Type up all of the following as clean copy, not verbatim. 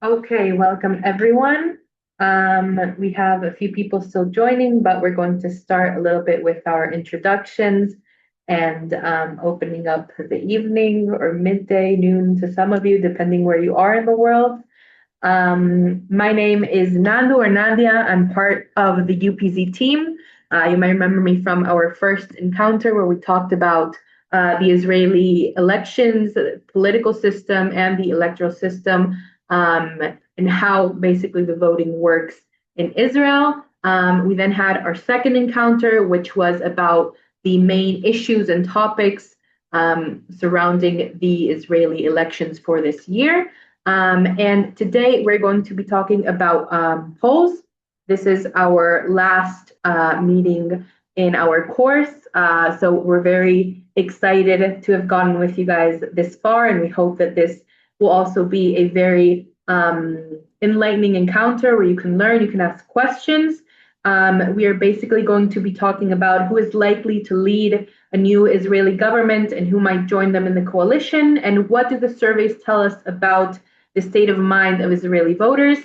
Okay, welcome everyone. We have a few people still joining, but we're going to start a little bit with our introductions and opening up the evening or midday, noon to some of you, depending where you are in the world. My name is Nandu or Nadia. I'm part of the UPZ team. You might remember me from our first encounter where we talked about the Israeli elections, the political system, and the electoral system, and how basically the voting works in Israel. We then had our second encounter, which was about the main issues and topics surrounding the Israeli elections for this year. And today we're going to be talking about polls. This is our last meeting in our course. So we're very excited to have gone with you guys this far, and we hope that this will also be a very enlightening encounter where you can learn, you can ask questions. We are basically going to be talking about who is likely to lead a new Israeli government and who might join them in the coalition, and what do the surveys tell us about the state of mind of Israeli voters.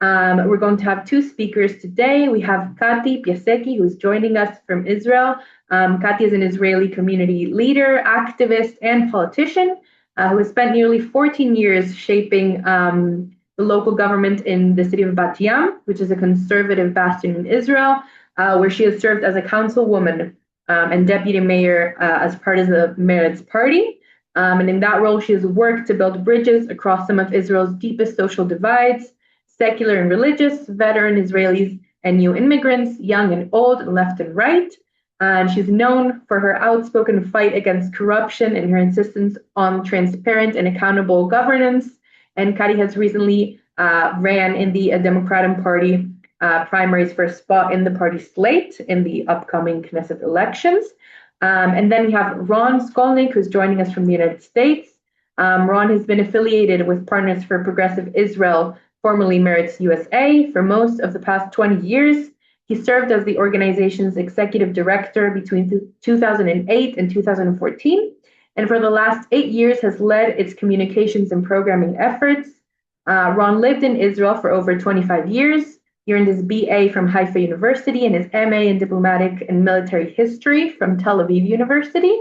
We're going to have two speakers today. We have Kati Piasecki, who's joining us from Israel. Kati is an Israeli community leader, activist, and politician who has spent nearly 14 years shaping the local government in the city of Bat Yam, which is a conservative bastion in Israel, where she has served as a councilwoman and deputy mayor as part of the Meretz party. And in that role, she has worked to build bridges across some of Israel's deepest social divides, secular and religious, veteran Israelis and new immigrants, young and old, left and right. And she's known for her outspoken fight against corruption and her insistence on transparent and accountable governance. And Kari has recently ran in the Democratic Party primaries for a spot in the party slate in the upcoming Knesset elections. And then we have Ron Skolnick, who's joining us from the United States. Ron has been affiliated with Partners for Progressive Israel, formerly Meretz USA, for most of the past 20 years. He served as the organization's executive director between 2008 and 2014, and for the last 8 years has led its communications and programming efforts. Ron lived in Israel for over 25 years. He earned his BA from Haifa University and his MA in diplomatic and military history from Tel Aviv University.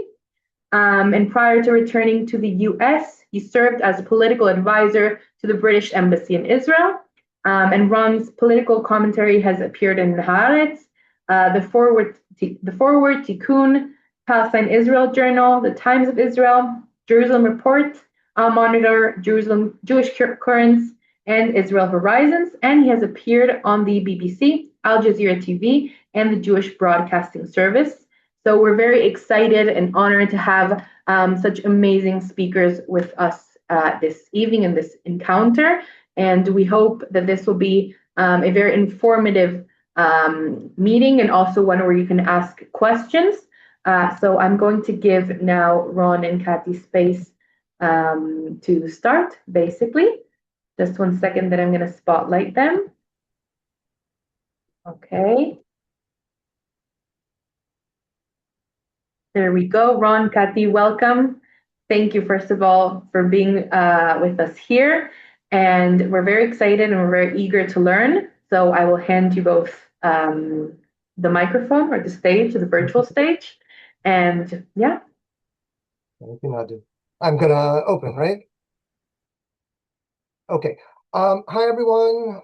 And prior to returning to the US, he served as a political advisor to the British Embassy in Israel. And Ron's political commentary has appeared in Haaretz, the Forward, Tikkun, Palestine Israel Journal, the Times of Israel, Jerusalem Report, Al Monitor, Jerusalem Jewish Currents, and Israel Horizons. And he has appeared on the BBC, Al Jazeera TV, and the Jewish Broadcasting Service. So we're very excited and honored to have such amazing speakers with us this evening in this encounter. And we hope that this will be a very informative meeting and also one where you can ask questions. So I'm going to give now Ron and Kathy space to start, basically. Just 1 second that I'm going to spotlight them. Okay. There we go. Ron, Kathy, welcome. Thank you, first of all, for being with us here. And we're very excited and we're very eager to learn. So I will hand you both the microphone or the stage, the virtual stage. And yeah. Thank you, Nadu. I'm going to open, right? Okay. Hi, everyone.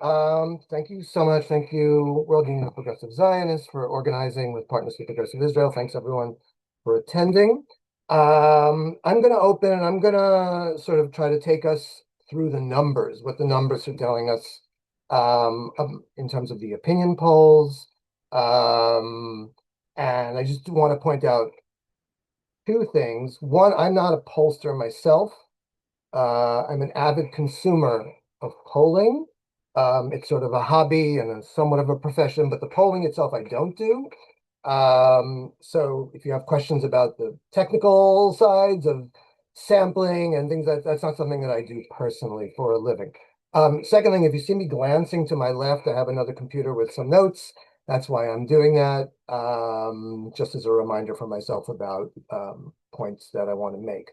Thank you so much. Thank you, World Union of Progressive Zionists, for organizing with Partners for Progressive Israel. Thanks, everyone, for attending. I'm going to open and I'm going to sort of try to take us through the numbers, what the numbers are telling us in terms of the opinion polls. And I just want to point out two things. One, I'm not a pollster myself. I'm an avid consumer of polling. It's sort of a hobby and somewhat of a profession, but the polling itself I don't do. So if you have questions about the technical sides of sampling and things, that's not something that I do personally for a living. Second thing, if you see me glancing to my left, I have another computer with some notes. That's why I'm doing that, just as a reminder for myself about points that I want to make.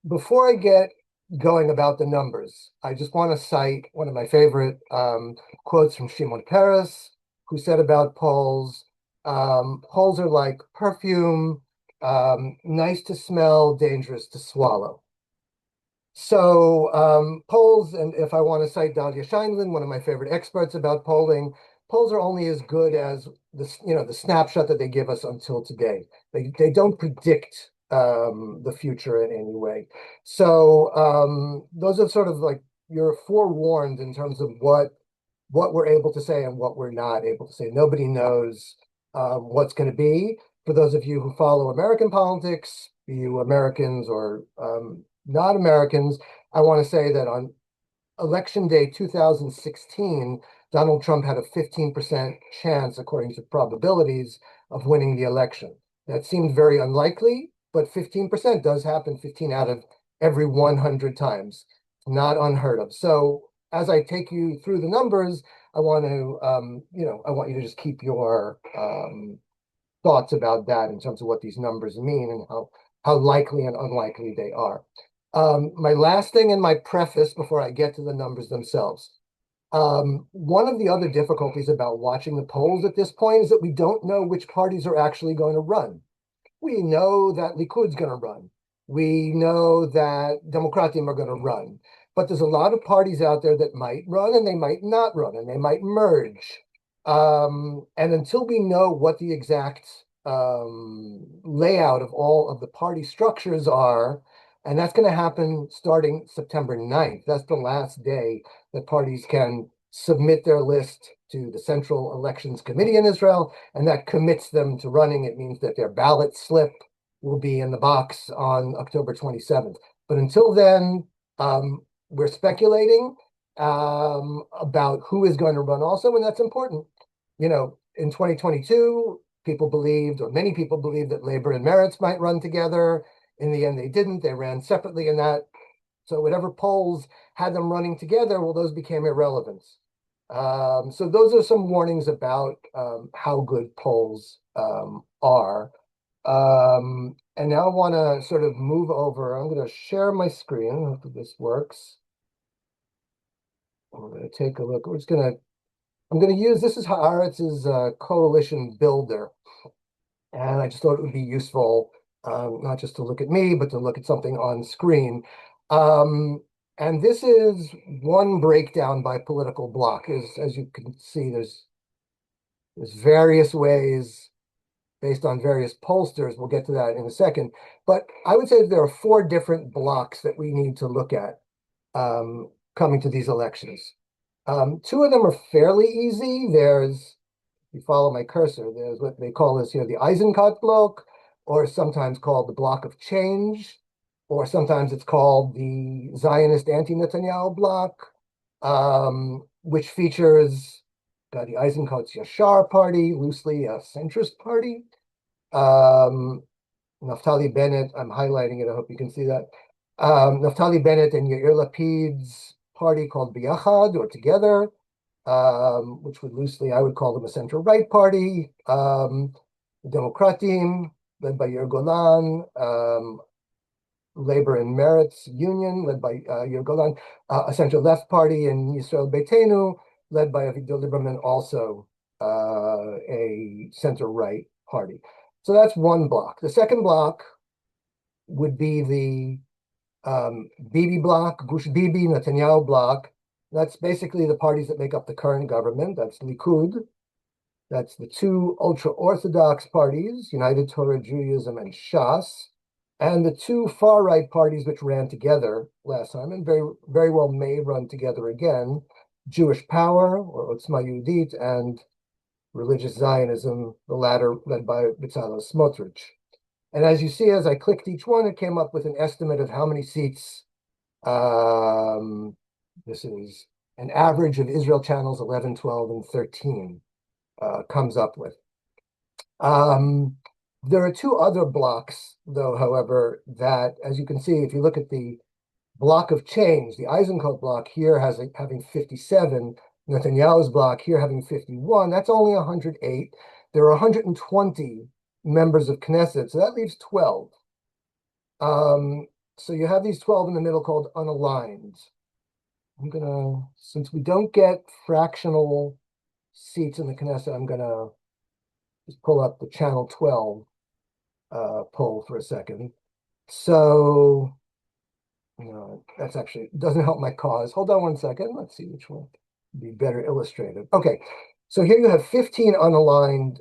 Before I get going about the numbers, I just want to cite one of my favorite quotes from Shimon Peres, who said about polls, polls are like perfume, nice to smell, dangerous to swallow. So polls, and if I want to cite Dalia Scheinlin, one of my favorite experts about polling, polls are only as good as the snapshot that they give us until today. They don't predict the future in any way. So those are sort of like you're forewarned in terms of what we're able to say and what we're not able to say. Nobody knows what's going to be. For those of you who follow American politics, be you Americans or not Americans, I want to say that on election day 2016, Donald Trump had a 15% chance, according to probabilities, of winning the election. That seemed very unlikely, but 15% does happen 15 out of every 100 times. Not unheard of. So as I take you through the numbers, I want to, I want you to just keep your thoughts about that in terms of what these numbers mean and how likely and unlikely they are. My last thing in my preface before I get to the numbers themselves. One of the other difficulties about watching the polls at this point is that we don't know which parties are actually going to run. We know that Likud's going to run. We know that Democratim are going to run. But there's a lot of parties out there that might run and they might not run and they might merge. And until we know what the exact layout of all of the party structures are, and that's going to happen starting September 9th. That's the last day that parties can submit their list to the Central Elections Committee in Israel, and that commits them to running. It means that their ballot slip will be in the box on October 27th. But until then, we're speculating about who is going to run also, and that's important. In 2022, people believed, or many people believed, that Labor and Meretz might run together. In the end, they didn't. They ran separately in that. So whatever polls had them running together, well, those became irrelevant. So those are some warnings about how good polls are. And now I want to sort of move over. I'm going to share my screen. I hope this works. I'm going to take a look. I'm going to use, this is Haaretz's coalition builder. And I just thought it would be useful, not just to look at me, but to look at something on screen. And this is one breakdown by political bloc. As you can see, there's various ways based on various pollsters. We'll get to that in a second. But I would say there are four different blocks that we need to look at coming to these elections. Two of them are fairly easy. If you follow my cursor, there's what they call this here, the Eisenkot block, or sometimes called the block of change, or sometimes it's called the Zionist anti-Netanyahu block, which features the Eisenkot's Yashar party, loosely a centrist party. Naftali Bennett, I'm highlighting it, I hope you can see that. Naftali Bennett and Yair Lapid's party called Biyachad, or Together, which would loosely, I would call them a center-right party. Democratim, led by Yair Golan, Labor and Meretz Union, led by Yair Golan, a center-left party in Yisrael Beitenu, led by Avigdor Lieberman, also a center-right party. So that's one block. The second block would be the Bibi block, Gush Bibi, Netanyahu block. That's basically the parties that make up the current government. That's Likud. That's the two ultra-Orthodox parties, United Torah Judaism and Shas, and the two far-right parties which ran together last time and very, very well may run together again, Jewish Power, or Otzma Yehudit, and Religious Zionism, the latter led by Bezalel Smotrich. And as you see, as I clicked each one, it came up with an estimate of how many seats. This is an average of Israel channels 11, 12, and 13 comes up with. There are two other blocks, though, however, that, as you can see, if you look at the block of change, the Eisenkot block here having 57, Netanyahu's block here having 51, that's only 108. There are 120 members of Knesset, so that leaves 12. So you have these 12 in the middle called unaligned. I'm gonna, since we don't get fractional seats in the Knesset, I'm gonna just pull up the channel 12 poll for a second. So, that's actually doesn't help my cause. Hold on one second. Let's see which one would be better illustrated. Okay, so here you have 15 unaligned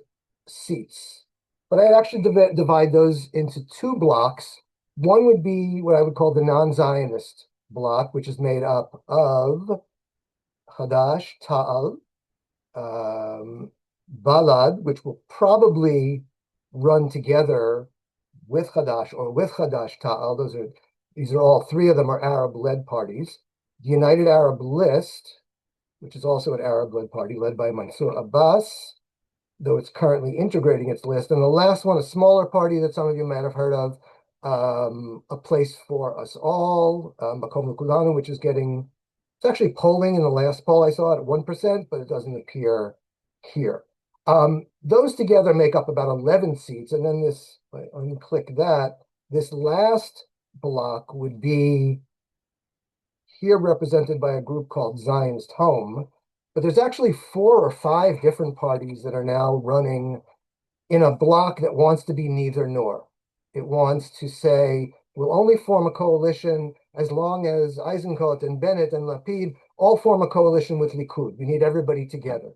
seats, but I actually divide those into two blocks. One would be what I would call the non-Zionist block, which is made up of Hadash, Ta'al, Balad, which will probably run together with Hadash or with Hadash Ta'al. These are all three of them are Arab-led parties. The United Arab List, which is also an Arab-led party led by Mansour Abbas, though it's currently integrating its list. And the last one, a smaller party that some of you might have heard of, A Place for Us All, Makom Kulanu, which is it's actually polling in the last poll I saw at 1%, but it doesn't appear here. Those together make up about 11 seats. And then let me click that. This last block would be here represented by a group called Zionist Home. But there's actually 4 or 5 different parties that are now running in a block that wants to be neither nor. It wants to say, we'll only form a coalition as long as Eisenkot and Bennett and Lapid all form a coalition with Likud. We need everybody together.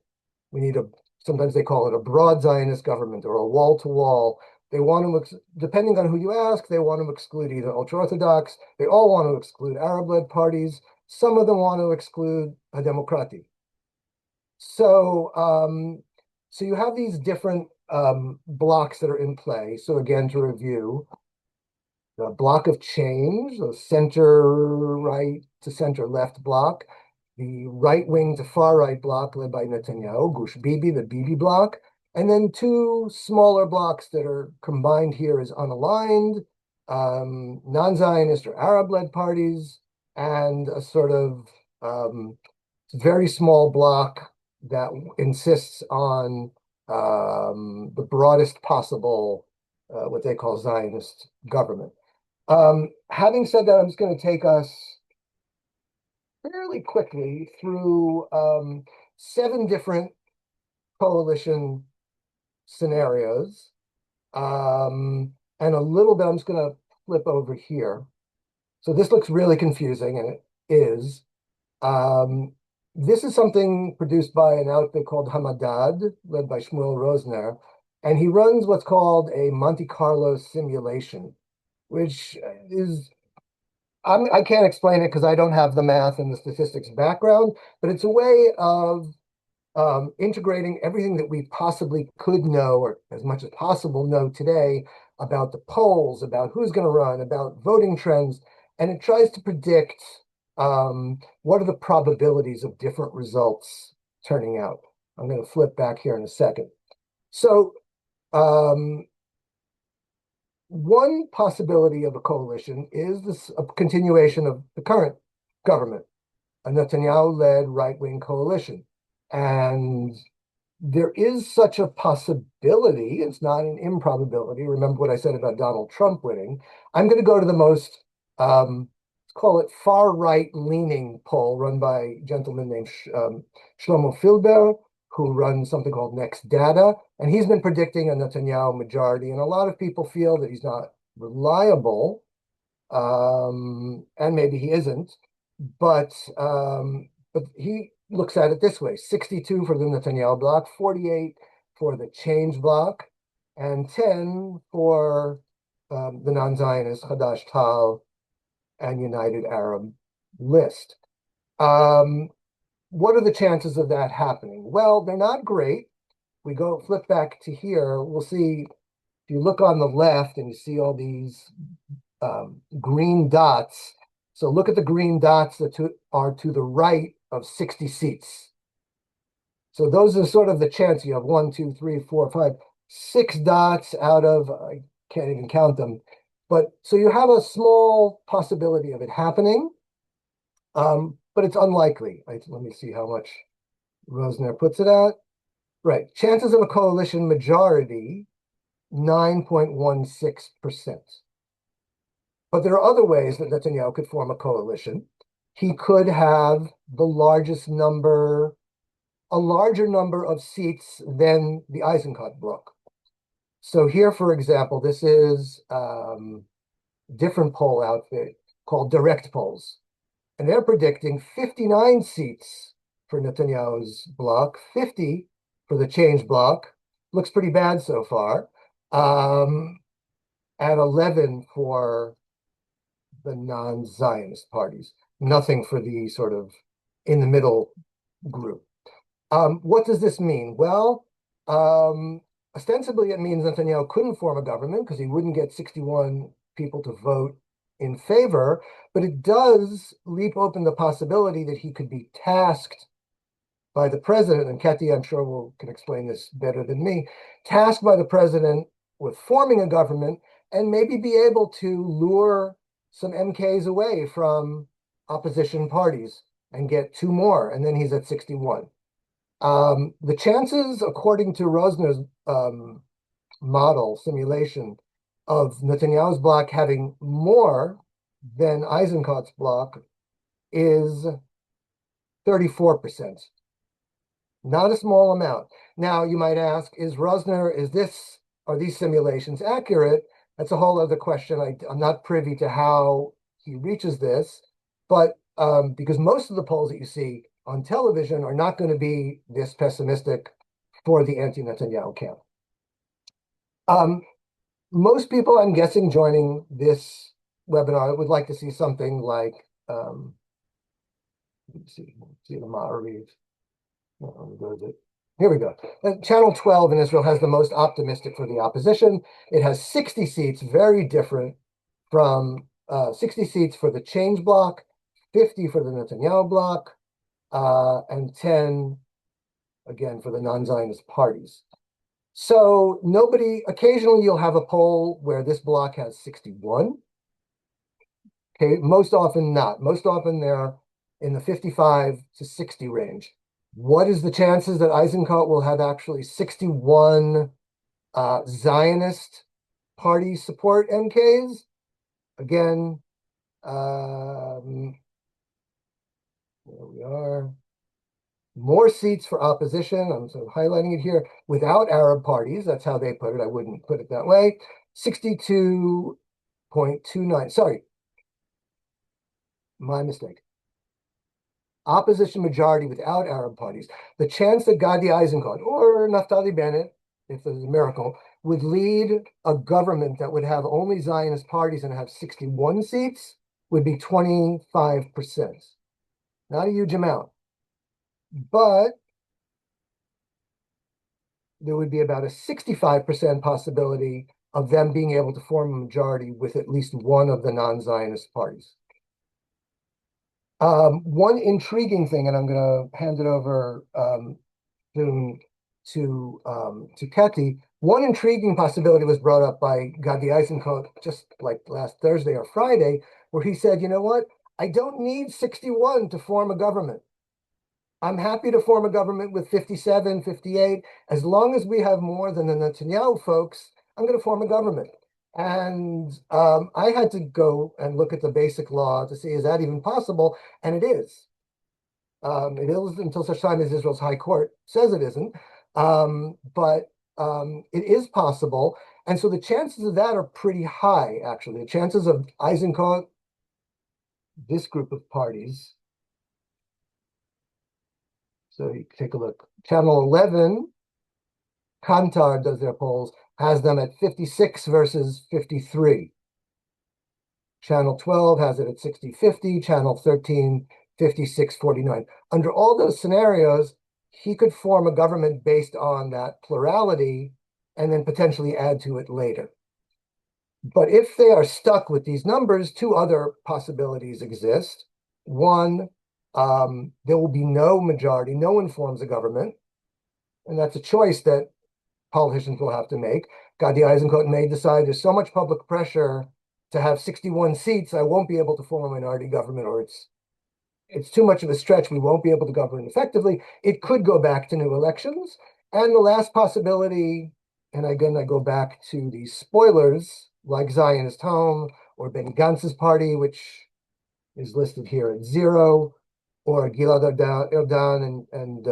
We need sometimes they call it a broad Zionist government or a wall-to-wall. They want to, depending on who you ask, they want to exclude either ultra-Orthodox, they all want to exclude Arab-led parties, some of them want to exclude a Democratic. So, so you have these different blocks that are in play. So again, to review, the block of change, the center right to center left block, the right wing to far right block led by Netanyahu, Gush Bibi, the Bibi block, and then 2 smaller blocks that are combined here as unaligned, non-Zionist or Arab-led parties, and a sort of very small block that insists on the broadest possible, what they call Zionist government. Having said that, I'm just going to take us fairly quickly through 7 different coalition scenarios. And a little bit, I'm just going to flip over here. So this looks really confusing, and it is. This is something produced by an outfit called Hamadad, led by Shmuel Rosner, and he runs what's called a Monte Carlo simulation, which is, I can't explain it because I don't have the math and the statistics background, but it's a way of integrating everything that we possibly could know, or as much as possible know today, about the polls, about who's going to run, about voting trends, and it tries to predict what are the probabilities of different results turning out. I'm going to flip back here in a second. So one possibility of a coalition is a continuation of the current government, a Netanyahu-led right-wing coalition. And there is such a possibility. It's not an improbability. Remember what I said about Donald Trump winning. I'm going to go to the most, let's call it far right leaning poll run by a gentleman named Shlomo Filber, who runs something called Next Data. And he's been predicting a Netanyahu majority. And a lot of people feel that he's not reliable. And maybe he isn't. But he looks at it this way: 62 for the Netanyahu bloc, 48 for the change bloc, and 10 for the non-Zionist Hadash Tal and United Arab List. What are the chances of that happening? Well, they're not great. We go flip back to here, we'll see, if you look on the left and you see all these green dots. So look at the green dots that are to the right of 60 seats. So those are sort of the chance. You have 1, 2, 3, 4, 5, 6 dots out of, I can't even count them. But so you have a small possibility of it happening, but it's unlikely. Let me see how much Rosner puts it at. Right, chances of a coalition majority, 9.16%. But there are other ways that Netanyahu could form a coalition. He could have the a larger number of seats than the Eisenkot bloc. So here, for example, this is different poll outfit called Direct Polls. And they're predicting 59 seats for Netanyahu's bloc, 50 for the Change bloc. Looks pretty bad so far. And 11 for the non-Zionist parties. Nothing for the sort of in the middle group. What does this mean? Well, ostensibly it means Netanyahu couldn't form a government because he wouldn't get 61 people to vote in favor, but it does leave open the possibility that he could be tasked by the president, and Kathy, I'm sure can explain this better than me, tasked by the president with forming a government and maybe be able to lure some MKs away from opposition parties and get 2 more, and then he's at 61. The chances, according to Rosner's model simulation, of Netanyahu's bloc having more than Eisenkot's bloc is 34%. Not a small amount. Now, you might ask, are these simulations accurate? That's a whole other question. I'm not privy to how he reaches this, but because most of the polls that you see on television are not going to be this pessimistic for the anti-Netanyahu camp. Most people, I'm guessing, joining this webinar would like to see something like, let's see the Ma'ariv. Here we go. Channel 12 in Israel has the most optimistic for the opposition. It has 60 seats, very different from 60 seats for the Change bloc, 50 for the Netanyahu bloc, and 10, again, for the non-Zionist parties. So occasionally you'll have a poll where this bloc has 61. Okay, most often not. Most often they're in the 55 to 60 range. What is the chances that Eisenkot will have actually 61 Zionist party support MKs? Again, there we are. More seats for opposition. I'm sort of highlighting it here without Arab parties. That's how they put it. I wouldn't put it that way. 62.29. Sorry, my mistake. Opposition majority without Arab parties. The chance that Gadi Eisenkot or Naftali Bennett, if there's a miracle, would lead a government that would have only Zionist parties and have 61 seats would be 25%. Not a huge amount. But there would be about a 65% possibility of them being able to form a majority with at least one of the non-Zionist parties. One intriguing thing, and I'm going to hand it over soon to Ketty. One intriguing possibility was brought up by Gadi Eisenkot just like last Thursday or Friday, where he said, you know what? I don't need 61 to form a government. I'm happy to form a government with 57, 58. As long as we have more than the Netanyahu folks, I'm going to form a government. And I had to go and look at the basic law to see, is that even possible? And it is. It is until such time as Israel's high court says it isn't. But it is possible. And so the chances of that are pretty high, actually. The chances of Eisenkot, this group of parties, so you take a look. Channel 11, Kantar does their polls, has them at 56 versus 53. Channel 12 has it at 60-50. Channel 13, 56-49. Under all those scenarios, he could form a government based on that plurality and then potentially add to it later. But if they are stuck with these numbers, 2 other possibilities exist. One, there will be no majority, no one forms a government, and that's a choice that politicians will have to make. Gadi Eisenkot may decide there's so much public pressure to have 61 seats, I won't be able to form a minority government, or it's too much of a stretch, we won't be able to govern effectively. It could go back to new elections. And the last possibility, and again, I go back to the spoilers, like Zionist Home or Benny Gantz's party, which is listed here at 0, or Gilad Erdan and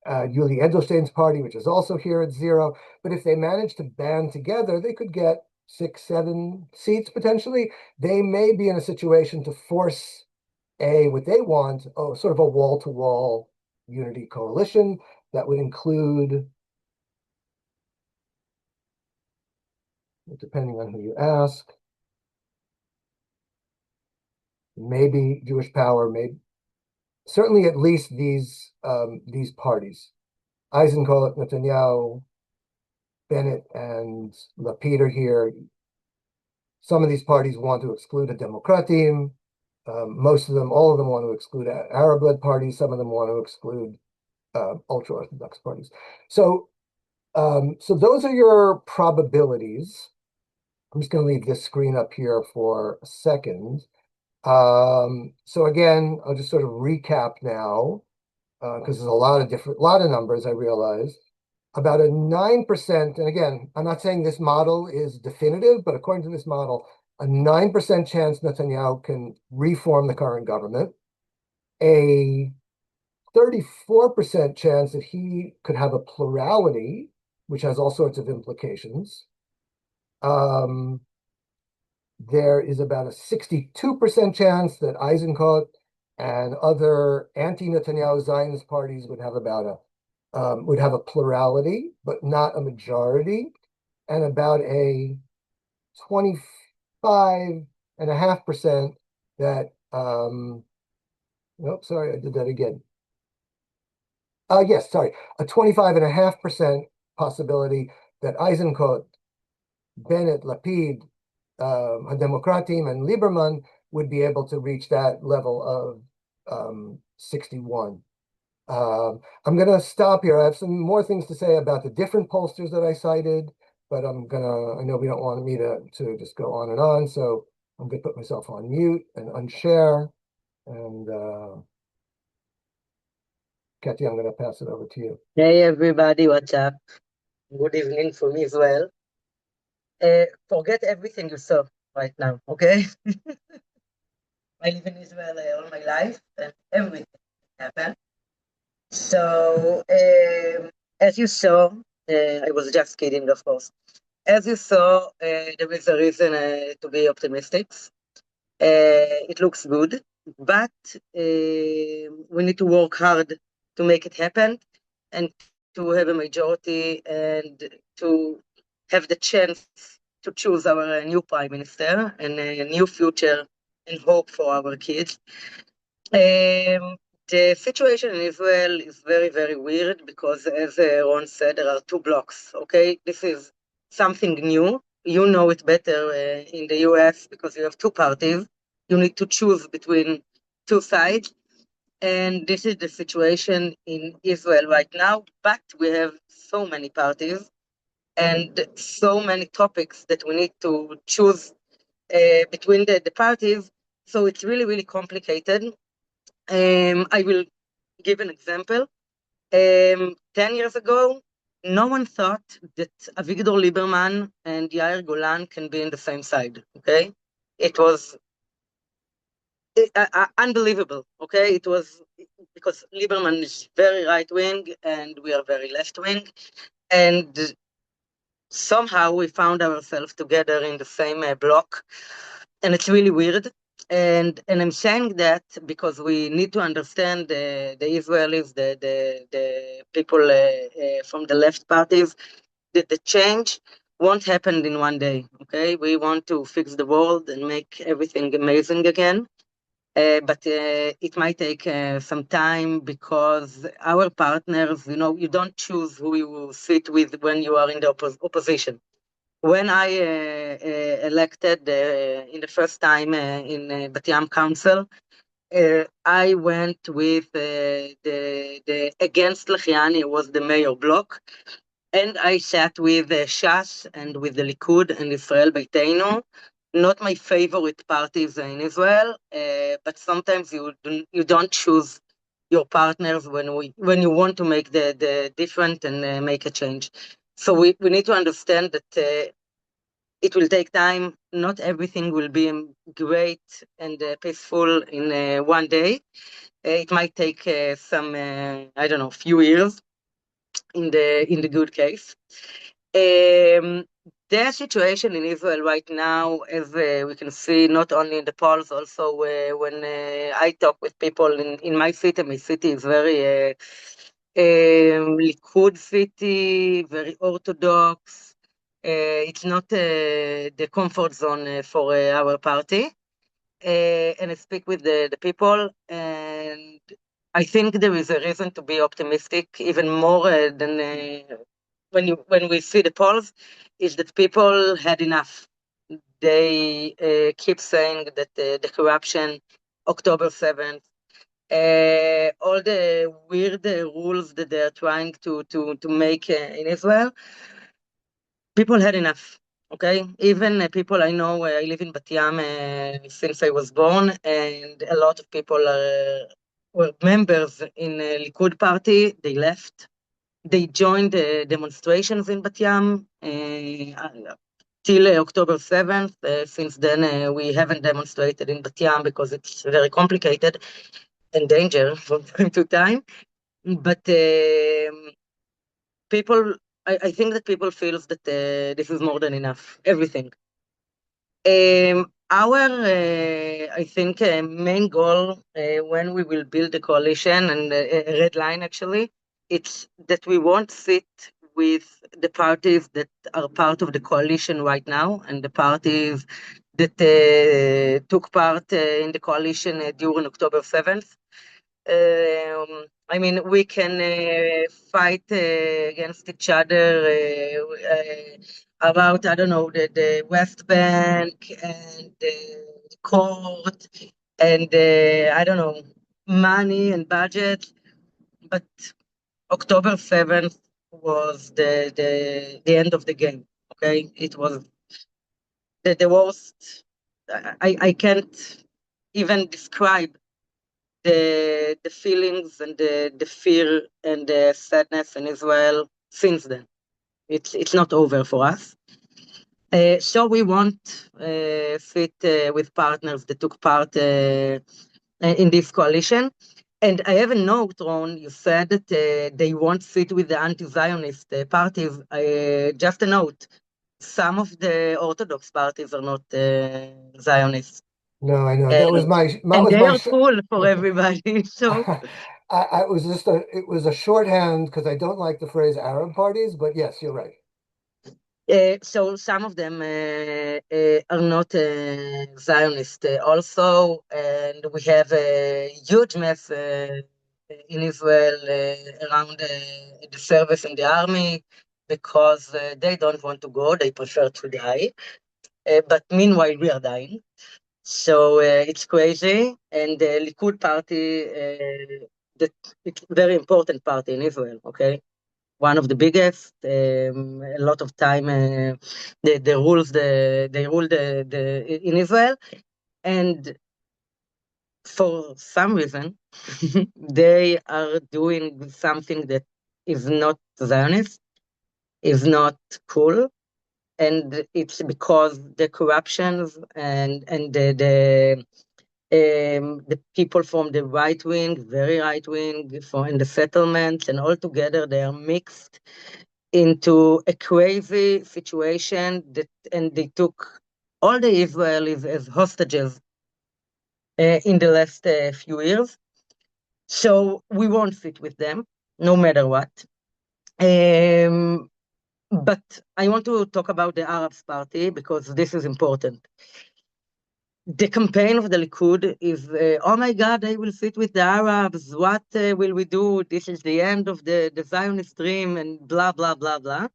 Yuli Edelstein's party, which is also here at 0. But if they manage to band together, they could get 6, 7 seats potentially. They may be in a situation to force what they want, sort of a wall-to-wall unity coalition that would include, depending on who you ask, maybe Jewish Power, maybe certainly at least these parties, Eisenkot, Netanyahu, Bennett, and Lapid are here. Some of these parties want to exclude a Democratim. Most of them, all of them want to exclude Arab-led parties. Some of them want to exclude ultra-Orthodox parties. So those are your probabilities. I'm just going to leave this screen up here for a second. So again, I'll just sort of recap now, because there's a lot of numbers, I realize. About a 9%, and again, I'm not saying this model is definitive, but according to this model, a 9% chance Netanyahu can reform the current government, a 34% chance that he could have a plurality, which has all sorts of implications. There is about a 62% chance that Eisenkot and other anti-Netanyahu Zionist parties would have a plurality, but not a majority, and about a 25.5% that, nope, sorry, I did that again. Yes, sorry, a 25.5% possibility that Eisenkot, Bennett, Lapid, Democratim, and Lieberman would be able to reach that level of 61. I'm going to stop here. I have some more things to say about the different pollsters that I cited, but I know we don't want me to just go on and on, so I'm going to put myself on mute and unshare. And Kathy, I'm going to pass it over to you. Hey everybody, what's up? Good evening from me as well. Forget everything you saw right now, okay? I live in Israel all my life and everything happened. So, as you saw, I was just kidding, of course. As you saw, there is a reason to be optimistic. It looks good, but we need to work hard to make it happen and to have a majority and to have the chance to choose our new prime minister and a new future and hope for our kids. The situation in Israel is very, very weird because, as Ron said, there are two blocks, okay? This is something new. You know it better in the US because you have two parties. You need to choose between two sides. And this is the situation in Israel right now, but we have so many parties and so many topics that we need to choose between the parties. So it's really, really complicated. I will give an example. 10 years ago, no one thought that Avigdor Lieberman and Yair Golan can be in the same side, okay? It was unbelievable, okay? It was because Lieberman is very right-wing and we are very left-wing. And somehow we found ourselves together in the same block. And it's really weird. And I'm saying that because we need to understand the Israelis, the people from the left parties, that the change won't happen in one day. Okay, we want to fix the world and make everything amazing again, but it might take some time because our partners, you don't choose who you sit with when you are in the opposition. When I elected in the first time in Bat Yam Council, I went with the against Lachiani was the mayor block, and I sat with Shas and with the Likud and Israel Beiteinu. Not my favorite parties in Israel, but sometimes you don't choose your partners when you want to make the different and make a change. So we need to understand that It will take time. Not everything will be great and peaceful in one day. It might take some, I don't know, few years in the good case. The situation in Israel right now, as we can see, not only in the polls, also when I talk with people in my city is very Likud city, very orthodox. It's not the comfort zone for our party. And I speak with the people, and I think there is a reason to be optimistic, even more than when we see the polls, is that people had enough. They keep saying that the corruption, October 7th, all the weird rules that they are trying to make in Israel, people had enough. Okay, even people I know. I live in Bat Yam since I was born, and a lot of people were members in Likud party. They left. They joined the demonstrations in Bat Yam till October 7th. Since then, we haven't demonstrated in Bat Yam because it's very complicated and danger from time to time. But people, I think that people feels that this is more than enough, everything. I think, main goal when we will build a coalition and a red line actually, it's that we won't sit with the parties that are part of the coalition right now and the parties that took part in the coalition during October 7th. I mean, we can fight against each other about, I don't know, the West Bank and the court and, I don't know, money and budget. But October 7th was the end of the game, okay? It was the worst. I can't even describe the feelings and the fear and the sadness in Israel since then. It's not over for us. So we won't sit with partners that took part in this coalition. And I have a note, Ron, you said that they won't sit with the anti-Zionist parties. Just a note, some of the Orthodox parties are not Zionists. No, I know. That was And they are sh cool for everybody. So I was just it was a shorthand because I don't like the phrase Arab parties, but yes, you're right. so some of them are not Zionist also, and we have a huge mess in Israel around the service in the army because they don't want to go, they prefer to die. But meanwhile, we are dying. So it's crazy, and the Likud party, that it's a very important party in Israel, okay? One of the biggest, a lot of time, they rule in Israel, and for some reason, they are doing something that is not Zionist, is not cool, and it's because the corruptions and the people from the right wing, very right wing, from in the settlements, and all together they are mixed into a crazy situation and they took all the Israelis as hostages in the last few years. So we won't sit with them, no matter what. But I want to talk about the Arabs party because this is important. The campaign of the Likud is, oh my God, I will sit with the Arabs. What will we do? This is the end of the Zionist dream and blah, blah, blah, blah.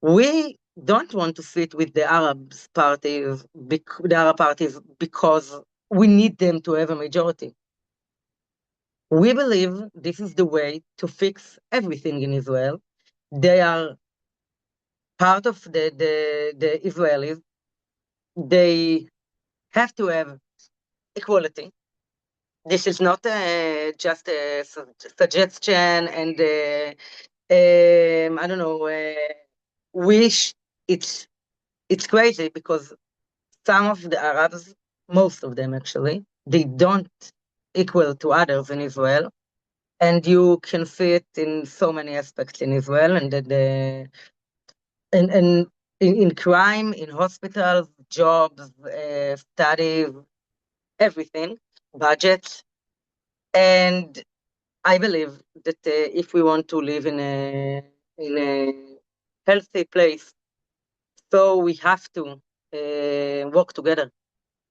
We don't want to sit with the Arabs parties, the Arab parties, because we need them to have a majority. We believe this is the way to fix everything in Israel. They are part of the Israelis. They have to have equality. This is not just a suggestion and I don't know, wish. It's it's crazy because some of the Arabs, most of them actually, they don't equal to others in Israel. And you can see it in so many aspects in Israel, and and in crime, in hospitals, jobs, studies, everything, budgets. And I believe that if we want to live in a healthy place, so we have to work together.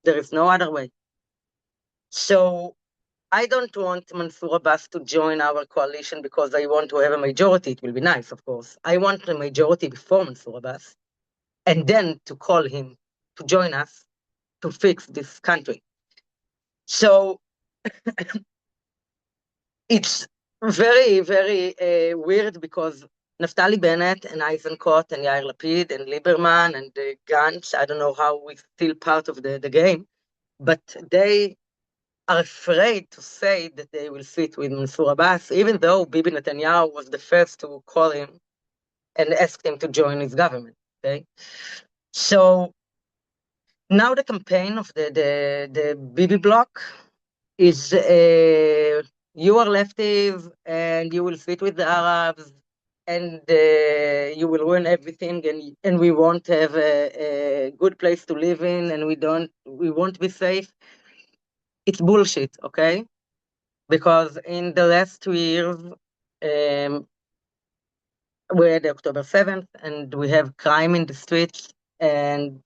There is no other way. So I don't want Mansour Abbas to join our coalition because I want to have a majority. It will be nice, of course. I want a majority before Mansour Abbas, and then to call him to join us to fix this country. So it's very, very weird because Naftali Bennett and Eisenkot and Yair Lapid and Lieberman and Gantz, I don't know how we're still part of the game, but they are afraid to say that they will sit with Mansour Abbas, even though Bibi Netanyahu was the first to call him and ask him to join his government. Okay, so now the campaign of the Bibi bloc is you are lefties and you will sit with the Arabs and you will ruin everything and we won't have a good place to live in and we won't be safe. It's bullshit, okay? Because in the last 2 years, we had October 7th and we have crime in the streets and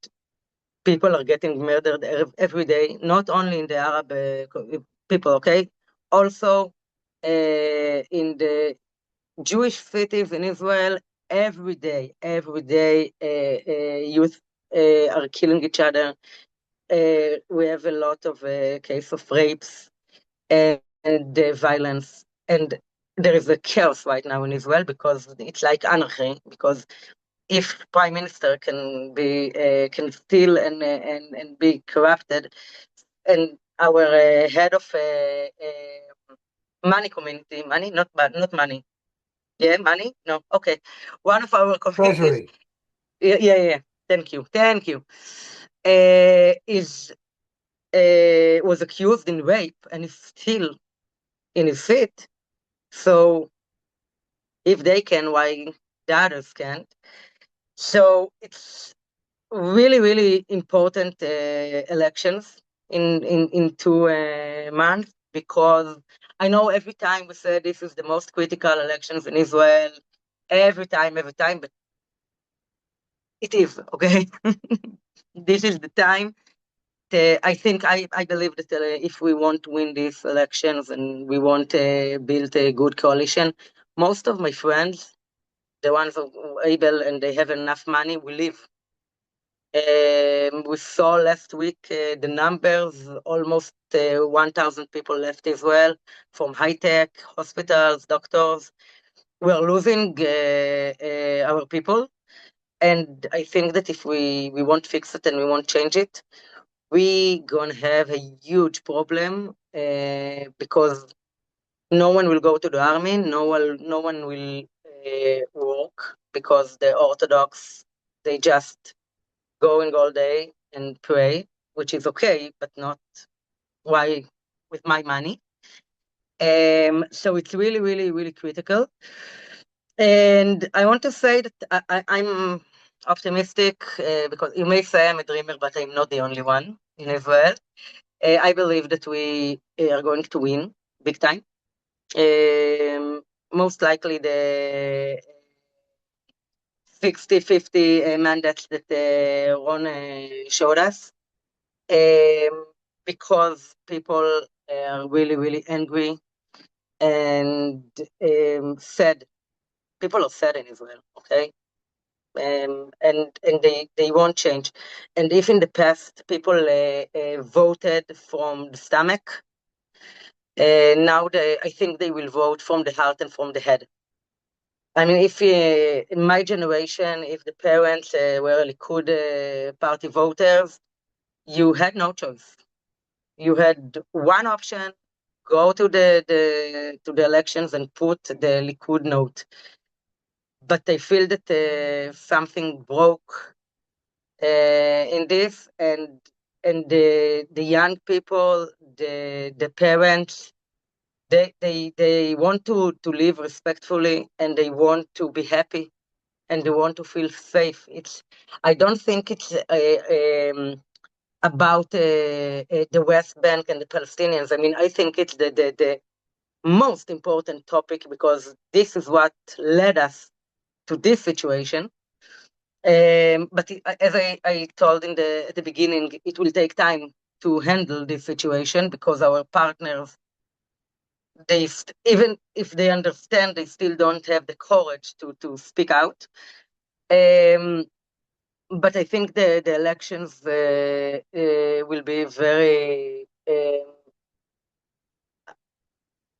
people are getting murdered every day, not only in the Arab people, okay? Also in the Jewish cities in Israel, every day, youth are killing each other. We have a lot of case of rapes and violence. And there is a chaos right now in Israel because it's like anarchy, because if prime minister can steal and be corrupted, and our head of money community, not money, yeah, money, no, okay, one of our communities, Treasury. yeah, thank you, is was accused in rape and is still in his seat. So if they can, why the others can't? So it's really, really important elections in 2 months, because I know every time we say this is the most critical elections in Israel, every time, but it is, okay? This is the time. I believe that if we want to win these elections and we want to build a good coalition, most of my friends, the ones who are able and they have enough money, will leave. We saw last week the numbers, almost 1,000 people left Israel from high-tech, hospitals, doctors. We're losing our people. And I think that if we won't fix it and we won't change it, we gonna have a huge problem because no one will go to the army, no one will work, because the Orthodox, they just going all day and pray, which is okay, but not why with my money. So it's really, really, really critical. And I want to say that I'm optimistic because you may say I'm a dreamer, but I'm not the only one in Israel. I believe that we are going to win big time. Most likely the 60-50 mandates that Ron showed us, because people are really, really angry and sad. People are sad in Israel, okay? And they won't change. And if in the past people voted from the stomach, now I think they will vote from the heart and from the head. I mean, if in my generation, if the parents were Likud party voters, you had no choice. You had one option: go to the elections and put the Likud note. But I feel that something broke in this, and the young people, the parents, they want to live respectfully, and they want to be happy, and they want to feel safe. I don't think it's about the West Bank and the Palestinians. I mean, I think it's the most important topic, because this is what led us to this situation. But as I told at the beginning, it will take time to handle this situation, because our partners, even if they understand, they still don't have the courage to speak out. But I think the elections will be very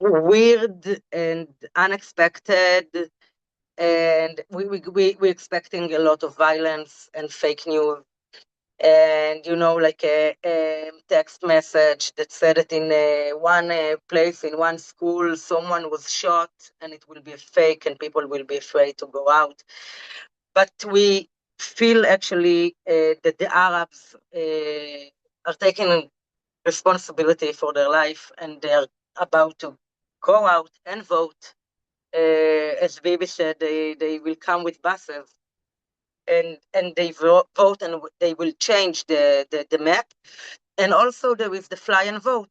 weird and unexpected, and we're expecting a lot of violence and fake news. And like a text message that said that in one place, in one school, someone was shot, and it will be a fake, and people will be afraid to go out. But we feel actually that the Arabs are taking responsibility for their life, and they're about to go out and vote. As Bibi said, they will come with buses, and they vote, and they will change the map. And also there is the fly and vote.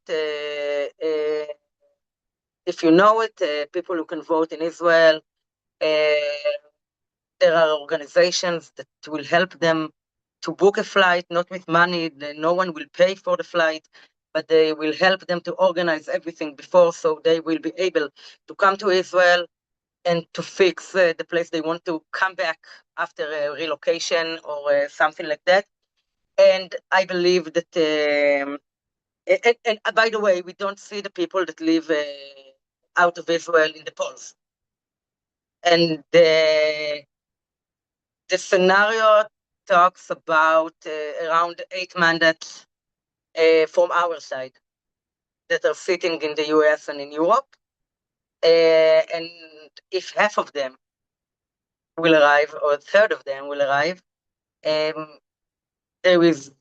If you know it, people who can vote in Israel, there are organizations that will help them to book a flight, not with money. No one will pay for the flight, but they will help them to organize everything before, so they will be able to come to Israel and to fix the place they want to come back after a relocation or something like that. And I believe that, and by the way, we don't see the people that live out of Israel in the polls. And the scenario talks about around 8 mandates from our side that are sitting in the US and in Europe. And if half of them will arrive, or a third of them will arrive, there is,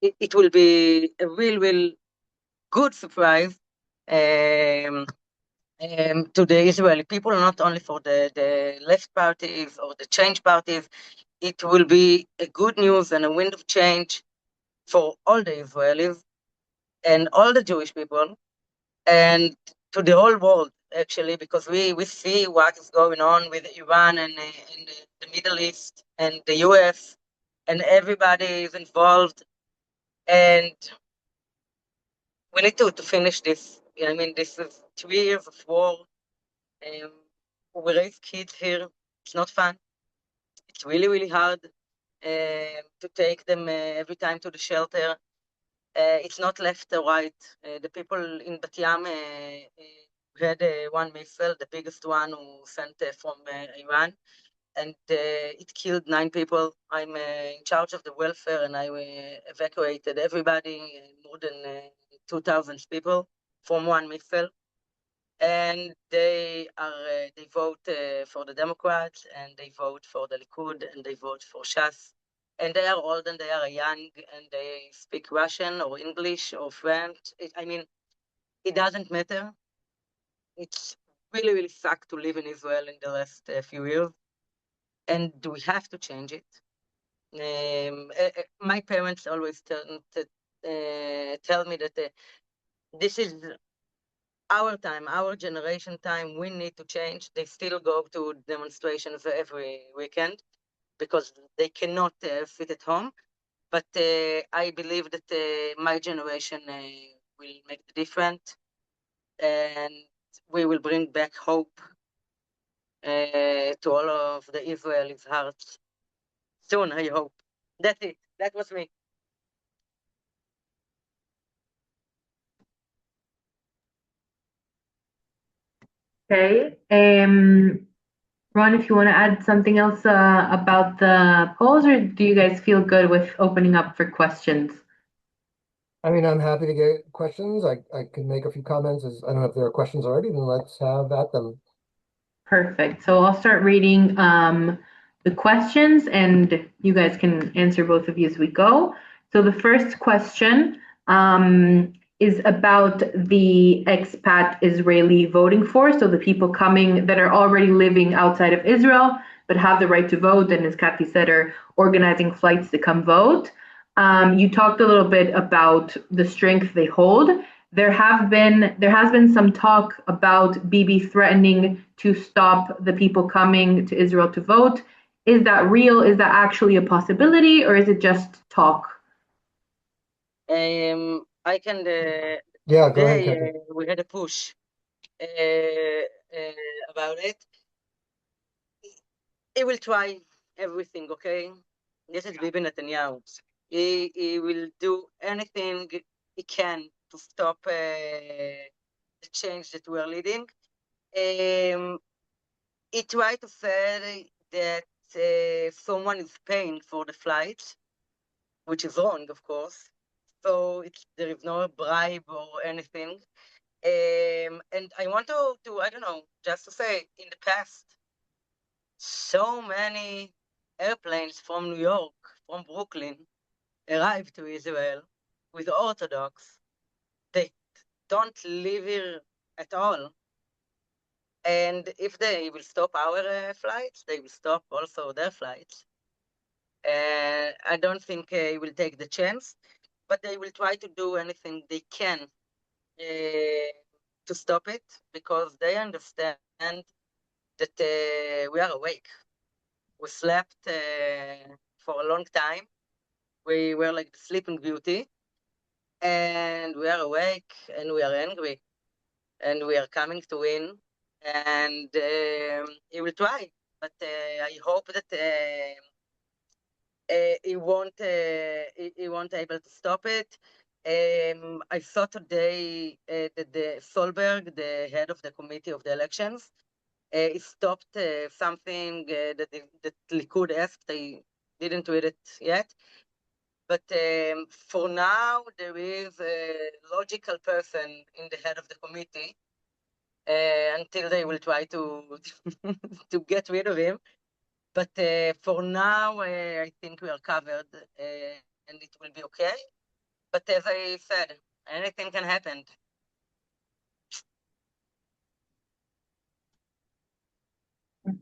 it will be a real good surprise to the Israeli people, not only for the left parties or the change parties. It will be a good news and a wind of change for all the Israelis and all the Jewish people, and to the whole world, actually, because we see what is going on with Iran and the Middle East and the US, and everybody is involved. And we need to finish this. I mean, this is 3 years of war. We raise kids here. It's not fun. It's really hard to take them every time to the shelter. It's not left or right. The people in Bat Yam had one missile, the biggest one who sent from Iran, and it killed 9 people. I'm in charge of the welfare, and I evacuated everybody, more than 2,000 people from one missile. And they vote for the Democrats, and they vote for the Likud, and they vote for Shas. And they are old, and they are young, and they speak Russian or English or French. I mean, it doesn't matter. It's really sucked to live in Israel in the last few years, and we have to change it. My parents always tell me that this is our time, our generation time. We need to change. They still go to demonstrations every weekend because they cannot sit at home. But I believe that my generation will make the difference, and we will bring back hope to all of the Israelis' hearts soon, I hope. That's it. That was me. Okay. Ron, if you want to add something else about the polls, or do you guys feel good with opening up for questions? I mean, I'm happy to get questions. I can make a few comments. I don't know if there are questions already, then let's have at them. Perfect. So I'll start reading the questions, and you guys can answer both of you as we go. So the first question is about the expat Israeli voting force, so the people coming that are already living outside of Israel but have the right to vote, and as Kathy said, are organizing flights to come vote. You talked a little bit about the strength they hold. There has been some talk about Bibi threatening to stop the people coming to Israel to vote. Is that real? Is that actually a possibility, or is it just talk? I can. Yeah, go ahead, Today Kathy. we had a push about it. He will try everything, okay? This is Bibi Netanyahu. He will do anything he can to stop the change that we are leading. He tried to say that someone is paying for the flight, which is wrong, of course. So there is no bribe or anything. And I want to, I don't know, just to say, in the past, so many airplanes from New York, from Brooklyn, arrived to Israel with Orthodox. They don't live here at all. And if they will stop our flights, they will stop also their flights. I don't think he will take the chance, but they will try to do anything they can to stop it, because they understand that we are awake. We slept for a long time. We were like the sleeping beauty, and we are awake, and we are angry, and we are coming to win, and he will try. But I hope that he won't able to stop it. I saw today that the Solberg, the head of the committee of the elections, he stopped something that Likud asked. I didn't read it yet. But for now, there is a logical person in the head of the committee until they will try to to get rid of him. But for now, I think we are covered and it will be okay. But as I said, anything can happen.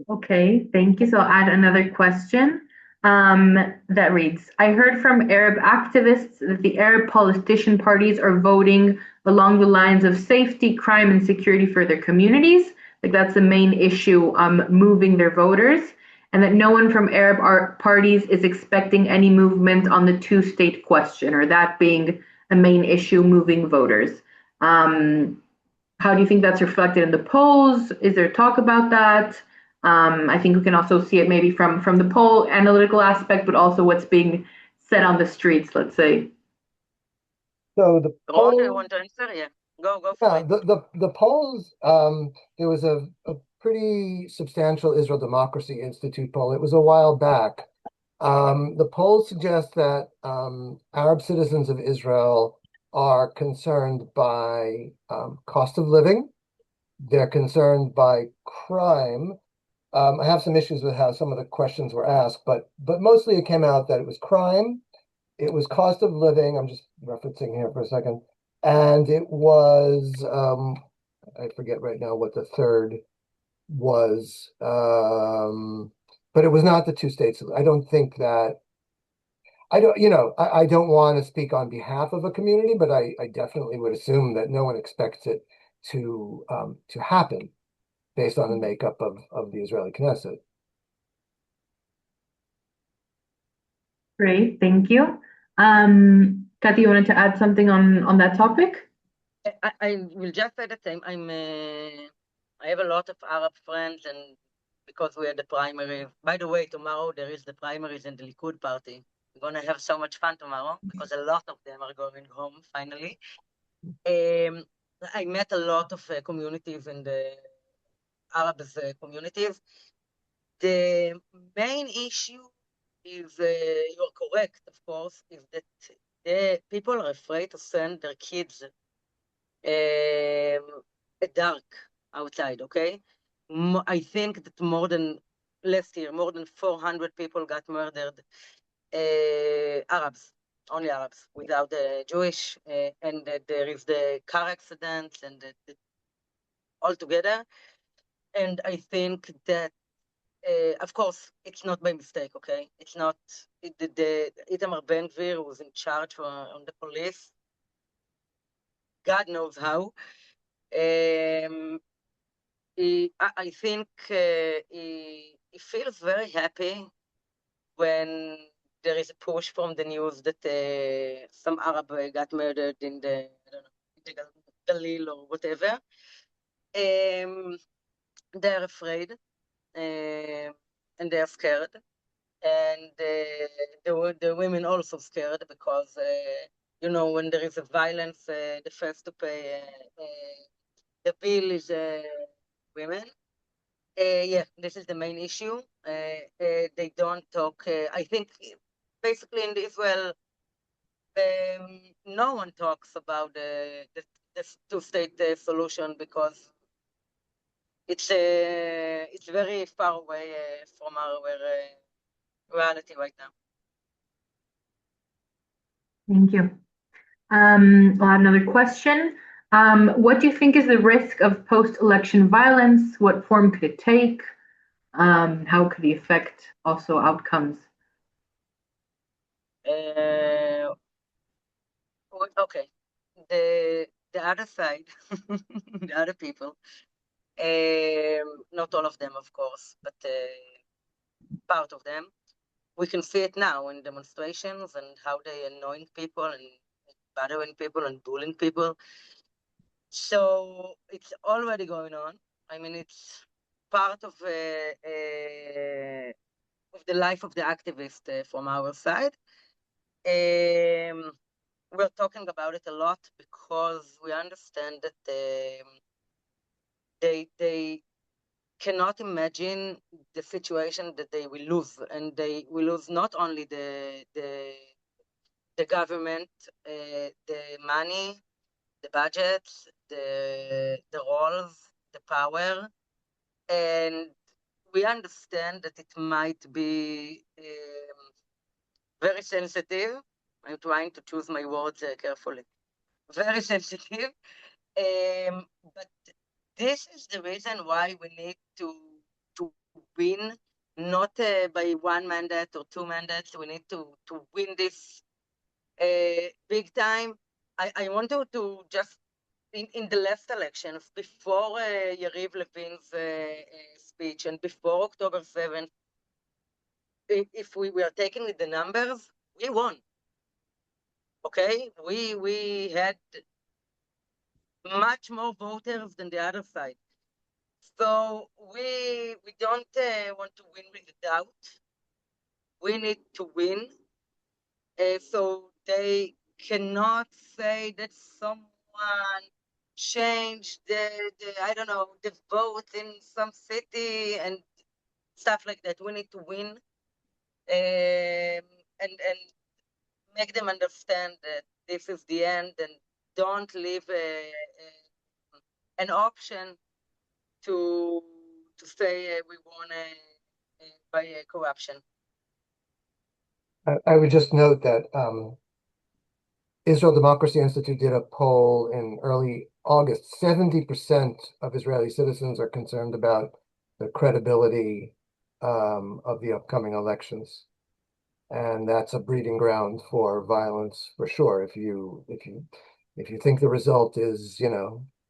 Okay, thank you. So I'll add another question that reads, I heard from Arab activists that the Arab politician parties are voting along the lines of safety, crime, and security for their communities. Like that's the main issue, moving their voters, and that no one from Arab parties is expecting any movement on the two-state question, or that being a main issue, moving voters. How do you think that's reflected in the polls? Is there talk about that? I think we can also see it maybe from the poll analytical aspect, but also what's being said on the streets, let's say. So the Ron, I poll, want to answer. Yeah, go for yeah, it. the polls, there was a pretty substantial Israel Democracy Institute poll. It was a while back. The polls suggest that Arab citizens of Israel are concerned by cost of living. They're concerned by crime. I have some issues with how some of the questions were asked, but mostly it came out that it was crime, it was cost of living. I'm just referencing here for a second, and it was I forget right now what the third was, but it was not the two states. I don't think that I don't, I don't want to speak on behalf of a community, but I definitely would assume that no one expects it to happen based on the makeup of the Israeli Knesset. Great, thank you. Kathy, you wanted to add something on that topic? I will just say the same. I have a lot of Arab friends, and because we had the primary. By the way, tomorrow there is the primaries in the Likud party. We're gonna have so much fun tomorrow because a lot of them are going home finally. I met a lot of communities in the Arab communities. The main issue is, you are correct, of course, is that the people are afraid to send their kids at dark outside, okay? I think that more than last year, more than 400 people got murdered. Arabs, only Arabs, without the Jewish, and there is the car accidents and all together. And I think that, of course, it's not by mistake, okay? It's not the Itamar Ben-Gvir who was in charge on the police. God knows how. I think he feels very happy when there is a push from the news that some Arab got murdered in the, I don't know, in the Galil or whatever. They're afraid and they're scared. And the women also scared because, when there is a violence, the first to pay the bill is women. Yeah, this is the main issue. They don't talk. I think basically in Israel, no one talks about the two-state solution because it's very far away from our reality right now. Thank you. I'll have another question. What do you think is the risk of post-election violence? What form could it take? How could it affect also outcomes? Okay, the other side, the other people, not all of them, of course, but part of them. We can see it now in demonstrations and how they annoying people and bothering people and bullying people. So it's already going on. I mean, it's part of the life of the activist from our side. We're talking about it a lot because we understand that they cannot imagine the situation that they will lose, and they will lose not only the government, the money, the budgets, the roles, the power, and we understand that it might be very sensitive. I'm trying to choose my words carefully. Very sensitive, but this is the reason why we need to win, not by one mandate or two mandates. We need to win this big time. I want to just in the last elections, before Yariv Levin's speech and before October 7th, if we were taking with the numbers, we won. Okay, we had much more voters than the other side. So we don't want to win with doubt. We need to win. So they cannot say that someone changed the I don't know, the vote in some city and stuff like that. We need to win and make them understand that this is the end and don't leave an option to say we won by corruption. I would just note that Israel Democracy Institute did a poll in early August. 70% of Israeli citizens are concerned about the credibility of the upcoming elections. And that's a breeding ground for violence for sure. If you think the result is,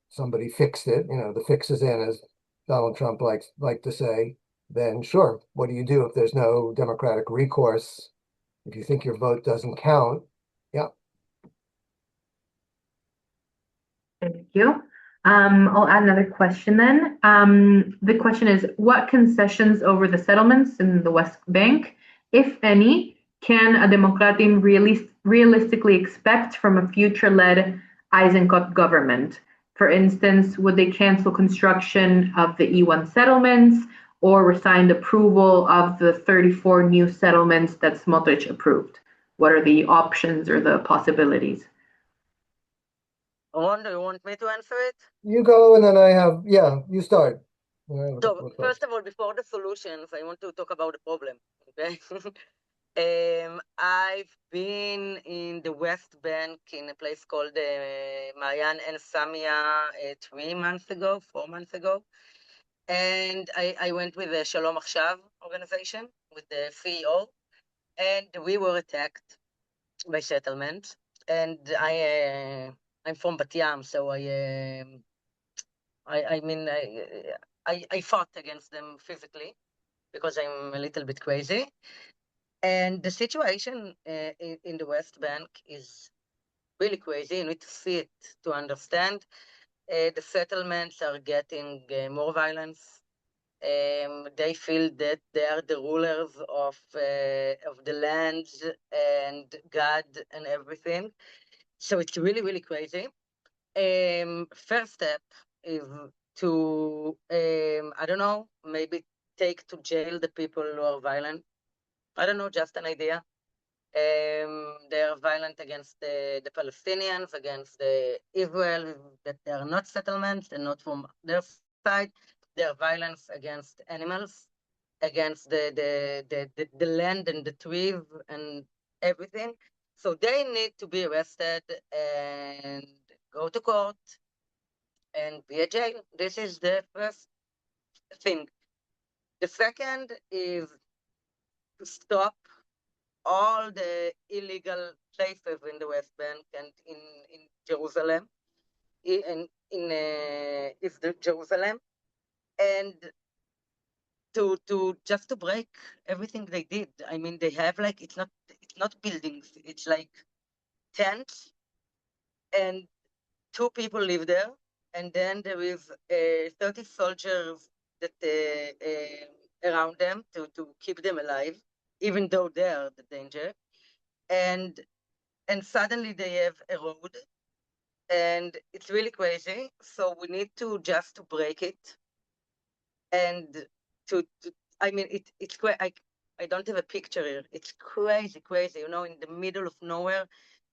somebody fixed it, the fix is in, as Donald Trump like to say, then sure, what do you do if there's no democratic recourse? If you think your vote doesn't count, yeah. Thank you. I'll add another question then. The question is, what concessions over the settlements in the West Bank, if any, can a Democratim realistically expect from a future-led Eisenkot government? For instance, would they cancel construction of the E1 settlements or rescind approval of the 34 new settlements that Smotrich approved? What are the options or the possibilities? Ron, do you want me to answer it? You go and then you start. So first of all, before the solutions, I want to talk about the problem. Okay. I've been in the West Bank in a place called Mayan El Samia 4 months ago. And I went with the Shalom Achshav organization, with the CEO, and we were attacked by settlement. And I'm from Bat Yam, so I fought against them physically because I'm a little bit crazy. And the situation in the West Bank is really crazy. You need to see it to understand. The settlements are getting more violence. They feel that they are the rulers of the land and God and everything. So it's really, really crazy. First step is to, I don't know, maybe take to jail the people who are violent. I don't know, just an idea. They are violent against the Palestinians, against the Israel, that they are not settlements, they're not from their side. They are violence against animals, against the land and the trees and everything. So they need to be arrested and go to court and be a jail. This is the first thing. The second is to stop all the illegal places in the West Bank and in Jerusalem, in Jerusalem, and to just to break everything they did. I mean, they have like it's not buildings, it's like tents, and 2 people live there, and then there is 30 soldiers that around them to keep them alive, even though they are the danger, and suddenly they have a road, and it's really crazy. So we need to just to break it, and to I mean it's I don't have a picture here. It's crazy, crazy. You know, in the middle of nowhere,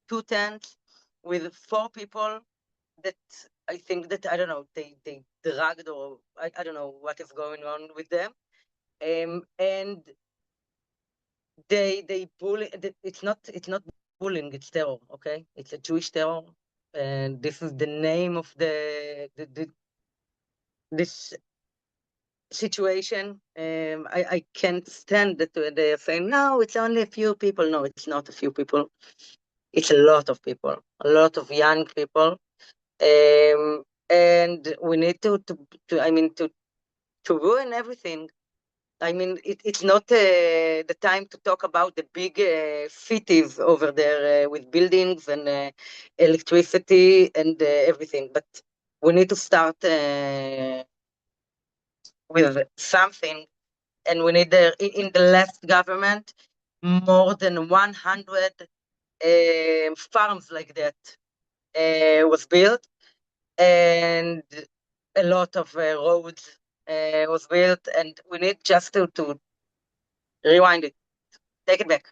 2 tents with 4 people that I think that I don't know they drugged, or I don't know what is going on with them, and they bully. It's not bullying. It's terror. Okay, it's a Jewish terror, and this is the name of this situation. I can't stand that they are saying no, it's only a few people. No, it's not a few people. It's a lot of people, a lot of young people. And we need to I mean to ruin everything. I mean it's not the time to talk about the big cities over there with buildings and electricity and everything, but we need to start with something, and we need in the last government more than 100 farms like that was built, and a lot of roads was built, and we need just to rewind it, take it back.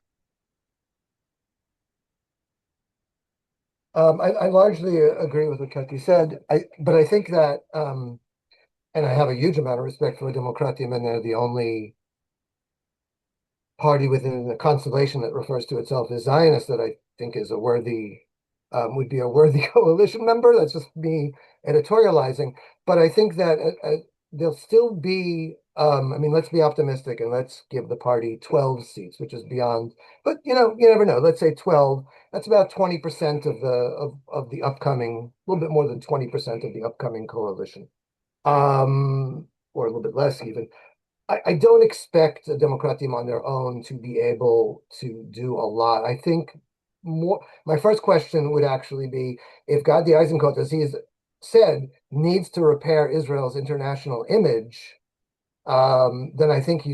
I largely agree with what Kathy said. But I think that, and I have a huge amount of respect for Democratim, and they're the only party within the constellation that refers to itself as Zionist that I think is would be a worthy coalition member. That's just me editorializing. But I think that there'll still be, I mean, let's be optimistic and let's give the party 12 seats, which is beyond, but you never know. Let's say 12. That's about 20% of the upcoming, a little bit more than 20% of the upcoming coalition. Or a little bit less even. I don't expect the Democratim on their own to be able to do a lot. I think my first question would actually be if Gadi Eisenkot, as he has said, needs to repair Israel's international image, then I think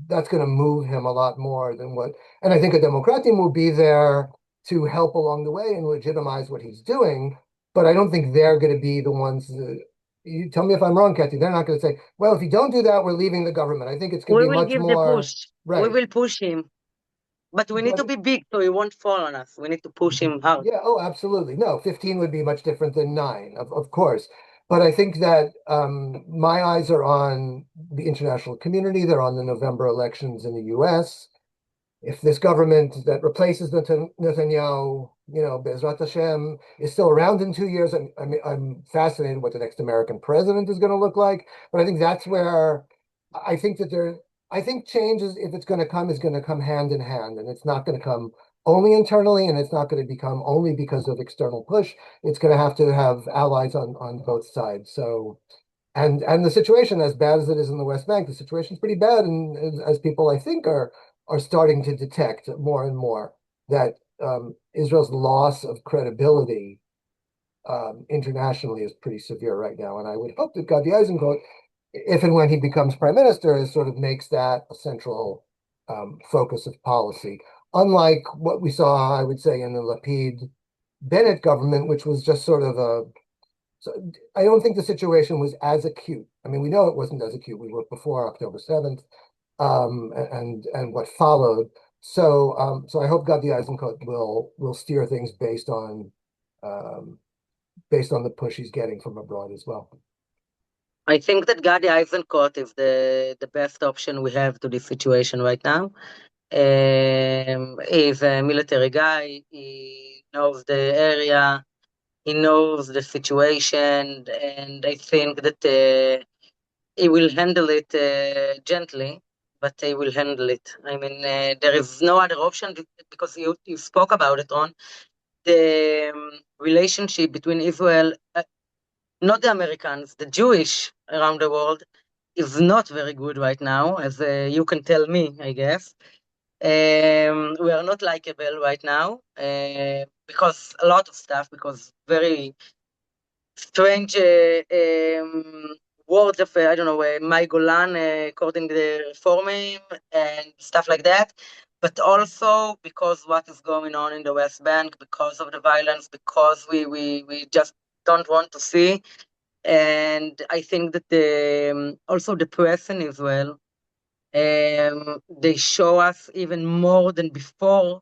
that's gonna move him a lot more than and I think a Democratim will be there to help along the way and legitimize what he's doing, but I don't think they're gonna be the ones that, you tell me if I'm wrong, Kathy, they're not going to say, well, if you don't do that, we're leaving the government. I think it's going to be much more. We will give the push. Right. We will push him. But we need to be big so he won't fall on us. We need to push him hard. Yeah, oh, absolutely. No, 15 would be much different than 9, of course. But I think that my eyes are on the international community. They're on the November elections in the US. If this government that replaces Netanyahu, Bezrat Hashem, is still around in 2 years, I'm fascinated what the next American president is going to look like. But I think that's where I think that I think change is, if it's going to come hand in hand, and it's not going to come only internally, and it's not going to become only because of external push. It's going to have allies on both sides. So, and the situation, as bad as it is in the West Bank, the situation is pretty bad, and as people I think are starting to detect more and more that Israel's loss of credibility internationally is pretty severe right now. And I would hope that Gadi Eisenkot, if and when he becomes prime minister, sort of makes that a central focus of policy. Unlike what we saw, I would say, in the Lapid-Bennett government, which was just sort of so I don't think the situation was as acute. I mean, we know it wasn't as acute. We were before October 7th, and what followed. So I hope Gadi Eisenkot will steer things based on the push he's getting from abroad as well. I think that Gadi Eisenkot is the best option we have to this situation right now. He's a military guy. He knows the area. He knows the situation, and I think that he will handle it gently, but he will handle it. I mean, there is no other option because you spoke about it, Ron. The relationship between Israel, not the Americans, the Jewish around the world, is not very good right now, as you can tell me, I guess. We are not likable right now because a lot of stuff, because very strange words of, I don't know, my Golan, according to the Reformim and stuff like that. But also because what is going on in the West Bank, because of the violence, because we just don't want to see. And I think that also the press in Israel, they show us even more than before,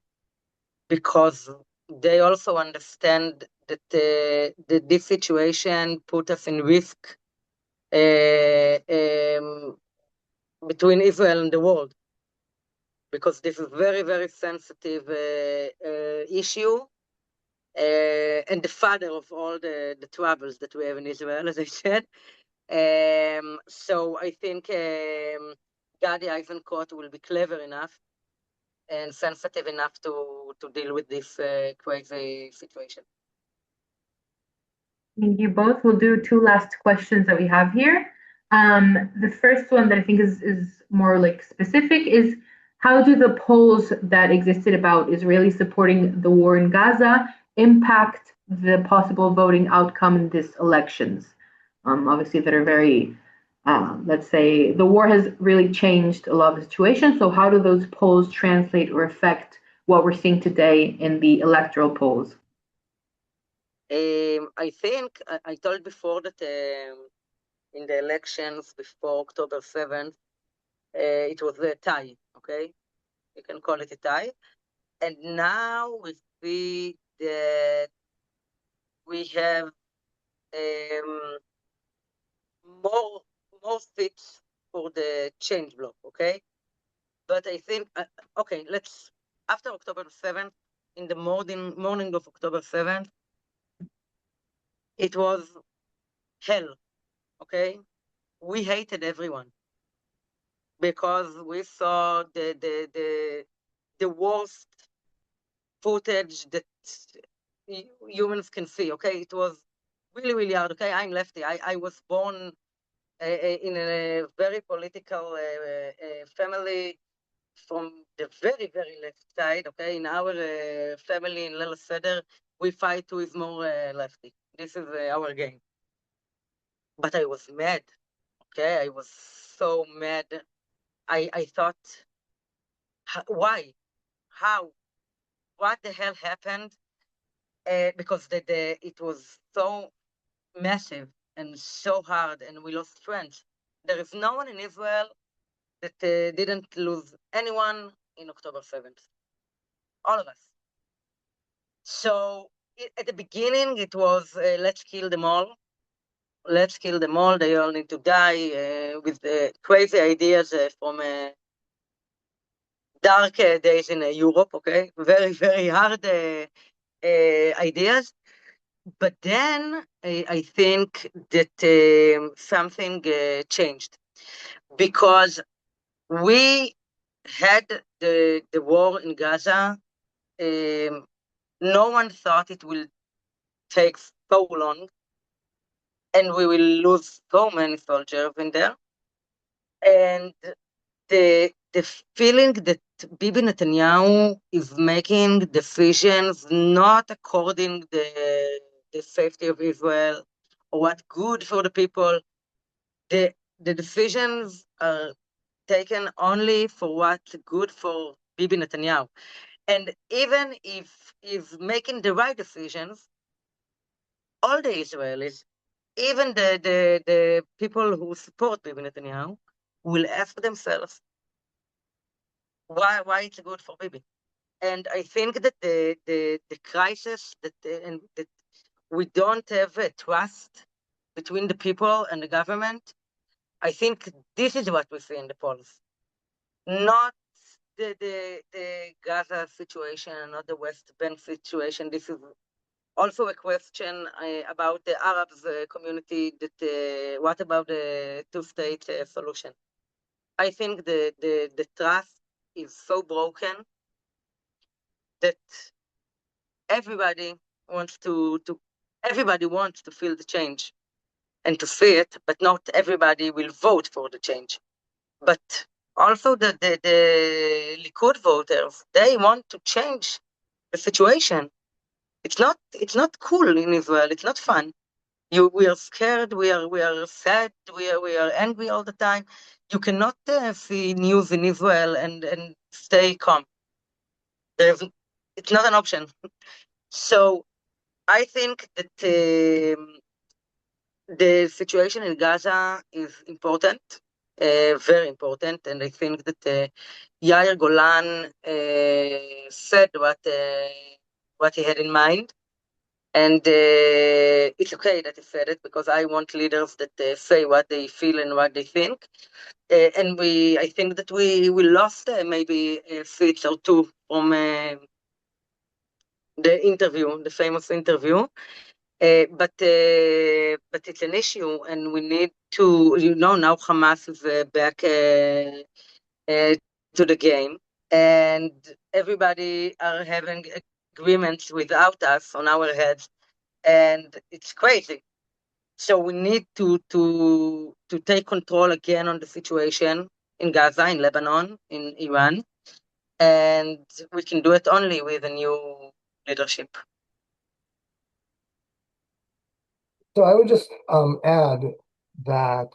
because they also understand that this situation put us in risk between Israel and the world, because this is very, very sensitive issue, and the father of all the troubles that we have in Israel, as I said. So I think Gadi Eisenkot will be clever enough and sensitive enough to deal with this crazy situation. Thank you both. We'll do two last questions that we have here. The first one that I think is more like specific is, how do the polls that existed about Israeli supporting the war in Gaza impact the possible voting outcome in these elections? Obviously, that are very, let's say, the war has really changed a lot of the situation. So how do those polls translate or affect what we're seeing today in the electoral polls? I think I told before that in the elections before October 7th, it was a tie, okay? You can call it a tie. And now we see that we have more seats for the change block, okay? But I think, okay, after October 7th, in the morning of October 7th, it was hell, okay? We hated everyone because we saw the worst footage that humans can see, okay? It was really, really hard, okay? I'm lefty. I was born in a very political family from the very, very left side, okay? In our family in Leil Seder, we fight who is more lefty. This is our game. But I was mad, okay? I was so mad. I thought, why? How? What the hell happened? Because it was so massive and so hard, and we lost friends. There is no one in Israel that didn't lose anyone in October 7th. All of us. So at the beginning, it was let's kill them all. let's kill them all. They all need to die with crazy ideas from dark days in Europe, okay? Very, very hard ideas. But then I think that something changed because we had the war in Gaza. No one thought it will take so long and we will lose so many soldiers in there. And the feeling that Bibi Netanyahu is making decisions not according the safety of Israel or what good for the people. The decisions are taken only for what's good for Bibi Netanyahu. And even if he's making the right decisions, all the Israelis, even the people who support Bibi Netanyahu, will ask themselves why it's good for Bibi. And I think that the crisis and that we don't have a trust between the people and the government. I think this is what we see in the polls, not the Gaza situation, not the West Bank situation. This is also a question about the Arabs community. That what about the two-state solution? I think the trust is so broken that everybody wants everybody wants to feel the change and to see it, but not everybody will vote for the change. But also the Likud voters, they want to change the situation. It's not cool in Israel. It's not fun. We are scared. We are sad. We are angry all the time. You cannot see news in Israel and stay calm. It's not an option. So I think that the situation in Gaza is important, very important, and I think that Yair Golan said what he had in mind, and it's okay that he said it because I want leaders that say what they feel and what they think, and I think that we lost maybe a seat or two from the famous interview. But it's an issue, and we need to, now Hamas is back to the game, and everybody are having agreements without us on our heads, and it's crazy. So we need to take control again on the situation in Gaza, in Lebanon, in Iran, and we can do it only with a new leadership. So I would just add that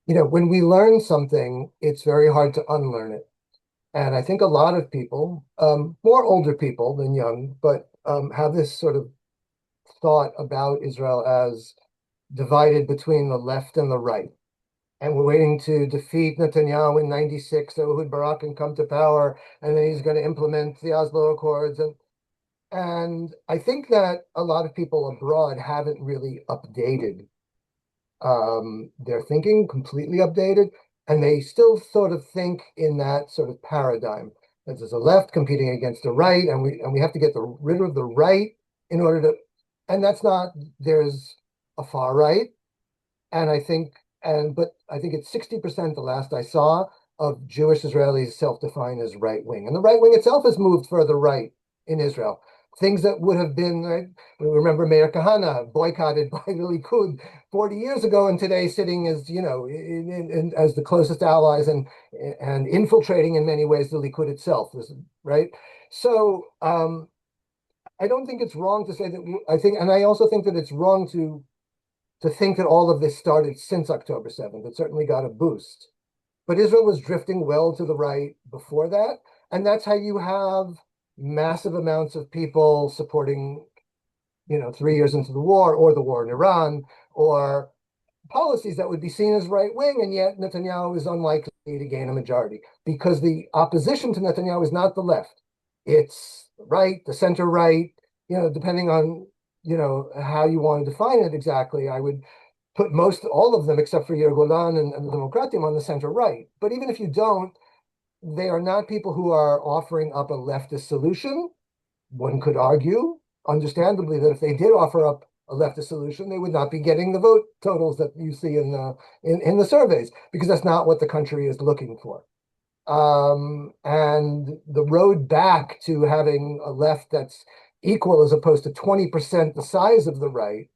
when we learn something, it's very hard to unlearn it. And I think a lot of people, more older people than young, but have this sort of thought about Israel as divided between the left and the right. And we're waiting to defeat Netanyahu in 96 so Ehud Barak can come to power, and then he's going to implement the Oslo Accords. And I think that a lot of people abroad haven't really updated their thinking, completely updated, and they still sort of think in that sort of paradigm that there's a left competing against the right, and we have to get rid of the right in order to, and that's not, there's a far right, and but I think it's 60% the last I saw of Jewish Israelis self-define as right wing, and the right wing itself has moved further right in Israel. Things that would have been, we remember Meir Kahane boycotted by the Likud 40 years ago, and today sitting as, as the closest allies and infiltrating in many ways the Likud itself, right? So I don't think it's wrong to say that, and I also think that it's wrong to think that all of this started since October 7th. It certainly got a boost. But Israel was drifting well to the right before that, and that's how you have massive amounts of people supporting, 3 years into the war, or the war in Iran, or policies that would be seen as right wing, and yet Netanyahu is unlikely to gain a majority because the opposition to Netanyahu is not the left. It's right, the center right, depending on how you want to define it exactly, I would put all of them except for Yair Golan and the Democratim on the center right. But even if you don't, they are not people who are offering up a leftist solution. One could argue, understandably, that if they did offer up a leftist solution, they would not be getting the vote totals that you see in the surveys, because that's not what the country is looking for. And the road back to having a left that's equal as opposed to 20% the size of the right.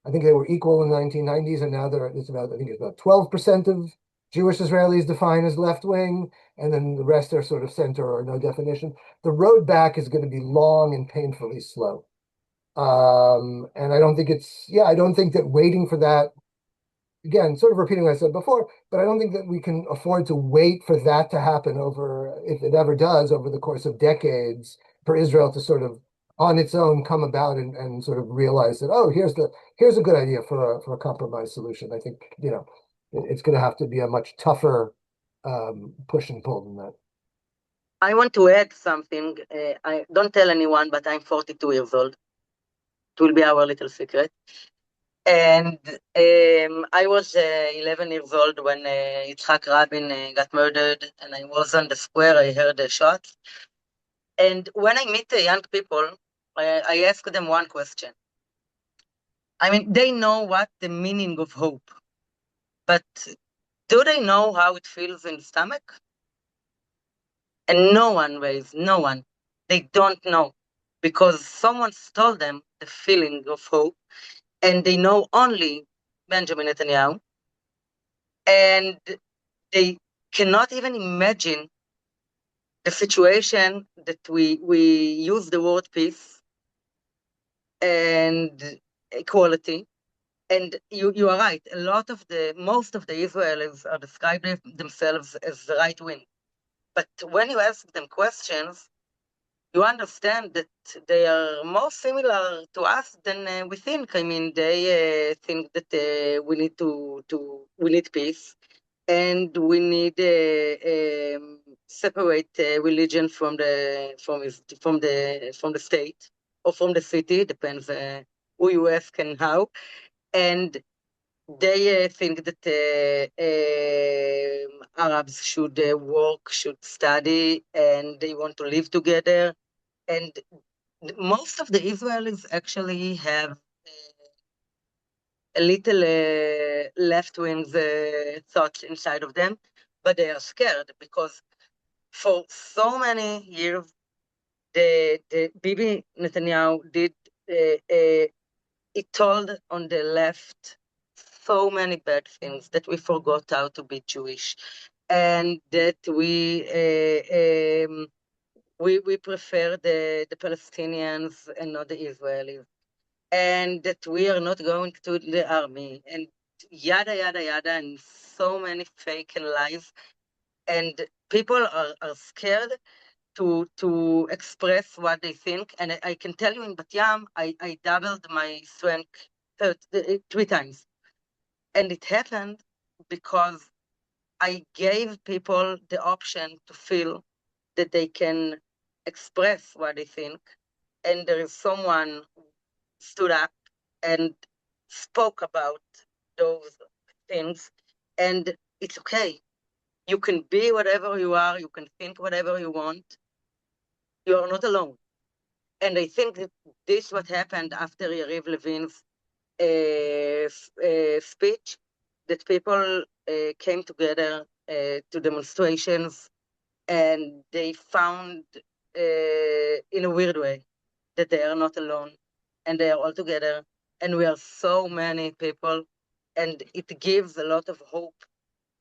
I think they were equal in the 1990s, and now it's about 12% of Jewish Israelis define as left wing, and then the rest are sort of center or no definition. The road back is going to be long and painfully slow. And I don't think I don't think that waiting for that, again, sort of repeating what I said before, but I don't think that we can afford to wait for that to happen if it ever does, over the course of decades, for Israel to sort of on its own come about and sort of realize that, oh, here's a good idea for a compromise solution. I think, it's going to have to be a much tougher push and pull than that. I want to add something. I don't tell anyone, but I'm 42 years old. It will be our little secret. And I was 11 years old when Yitzhak Rabin got murdered, and I was on the square. I heard the shots. And when I meet the young people, I ask them one question. I mean, they know what the meaning of hope, but do they know how it feels in the stomach? And no one raised, no one. They don't know, because someone told them the feeling of hope, and they know only Benjamin Netanyahu, and they cannot even imagine the situation that we use the word peace and equality. And you are right. Most of the Israelis are describing themselves as right wing. But when you ask them questions, you understand that they are more similar to us than we think. I mean, they think that we need peace, and we need separate religion from the state or from the city. Depends who you ask and how. And they think that Arabs should work, should study, and they want to live together. And most of the Israelis actually have a little left-wing thoughts inside of them, but they are scared because for so many years, the Bibi Netanyahu he told on the left so many bad things that we forgot how to be Jewish, and that we prefer the Palestinians and not the Israelis, and that we are not going to the army, and yada, yada, yada, and so many fake and lies. And people are scared to express what they think. And I can tell you in Bat Yam, I doubled my strength 3 times. And it happened because I gave people the option to feel that they can express what they think. And there is someone who stood up and spoke about those things. And it's okay. You can be whatever you are. You can think whatever you want. You are not alone. And I think that this what happened after Yariv Levin's speech, that people came together to demonstrations, and they found in a weird way that they are not alone, and they are all together, and we are so many people, and it gives a lot of hope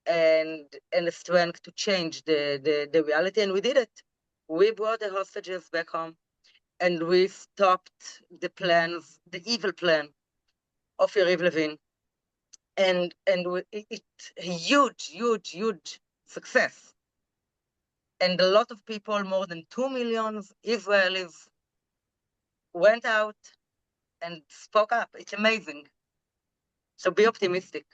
and the strength to change the reality, and we did it. We brought the hostages back home, and we stopped the evil plan of Yariv Levin, and it's a huge success. And a lot of people, more than 2 million Israelis, went out and spoke up. It's amazing. So be optimistic.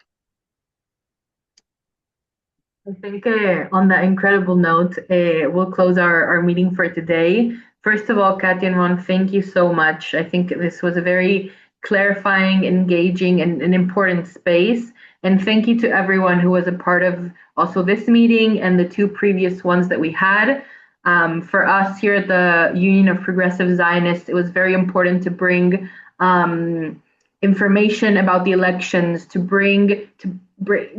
I think on that incredible note, we'll close our meeting for today. First of all, Katya and Ron, thank you so much. I think this was a very clarifying, engaging, and an important space. And thank you to everyone who was a part of also this meeting and the two previous ones that we had. For us here at the Union of Progressive Zionists, it was very important to bring information about the elections,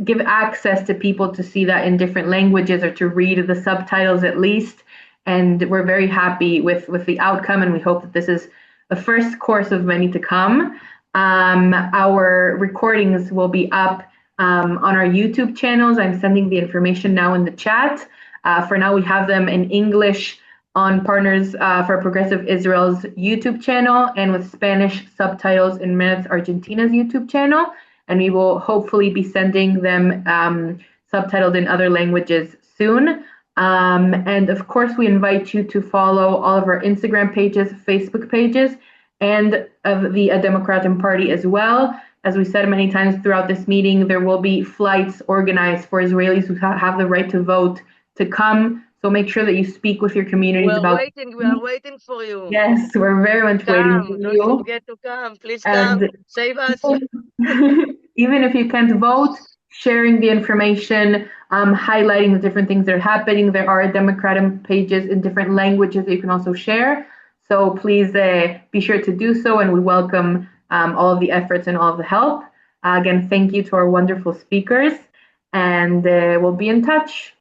give access to people to see that in different languages or to read the subtitles at least. And we're very happy with the outcome, and we hope that this is the first course of many to come. Our recordings will be up on our YouTube channels. I'm sending the information now in the chat. For now, we have them in English on Partners for Progressive Israel's YouTube channel and with Spanish subtitles in Minutes Argentina's YouTube channel. And we will hopefully be sending them subtitled in other languages soon. And of course, we invite you to follow all of our Instagram pages, Facebook pages, and of the Democratic Party as well. As we said many times throughout this meeting, there will be flights organized for Israelis who have the right to vote to come. So make sure that you speak with your communities about. We are waiting for you. Yes, we're very much waiting for you. Don't forget to come. Please come. Save us. Even if you can't vote, sharing the information, highlighting the different things that are happening. There are Democratic pages in different languages that you can also share. So please be sure to do so, and we welcome all of the efforts and all of the help. Again, thank you to our wonderful speakers, and we'll be in touch.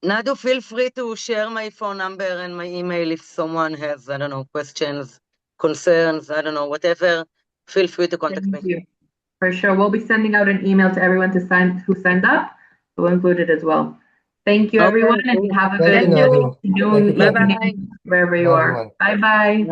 Nadu, feel free to share my phone number and my email if someone has, I don't know, questions, concerns, I don't know, whatever. Feel free to contact me. Thank you. For sure. We'll be sending out an email to everyone who signed up. We'll include it as well. Thank you, everyone, and have a good afternoon, Bye-bye. wherever you are. Bye-bye.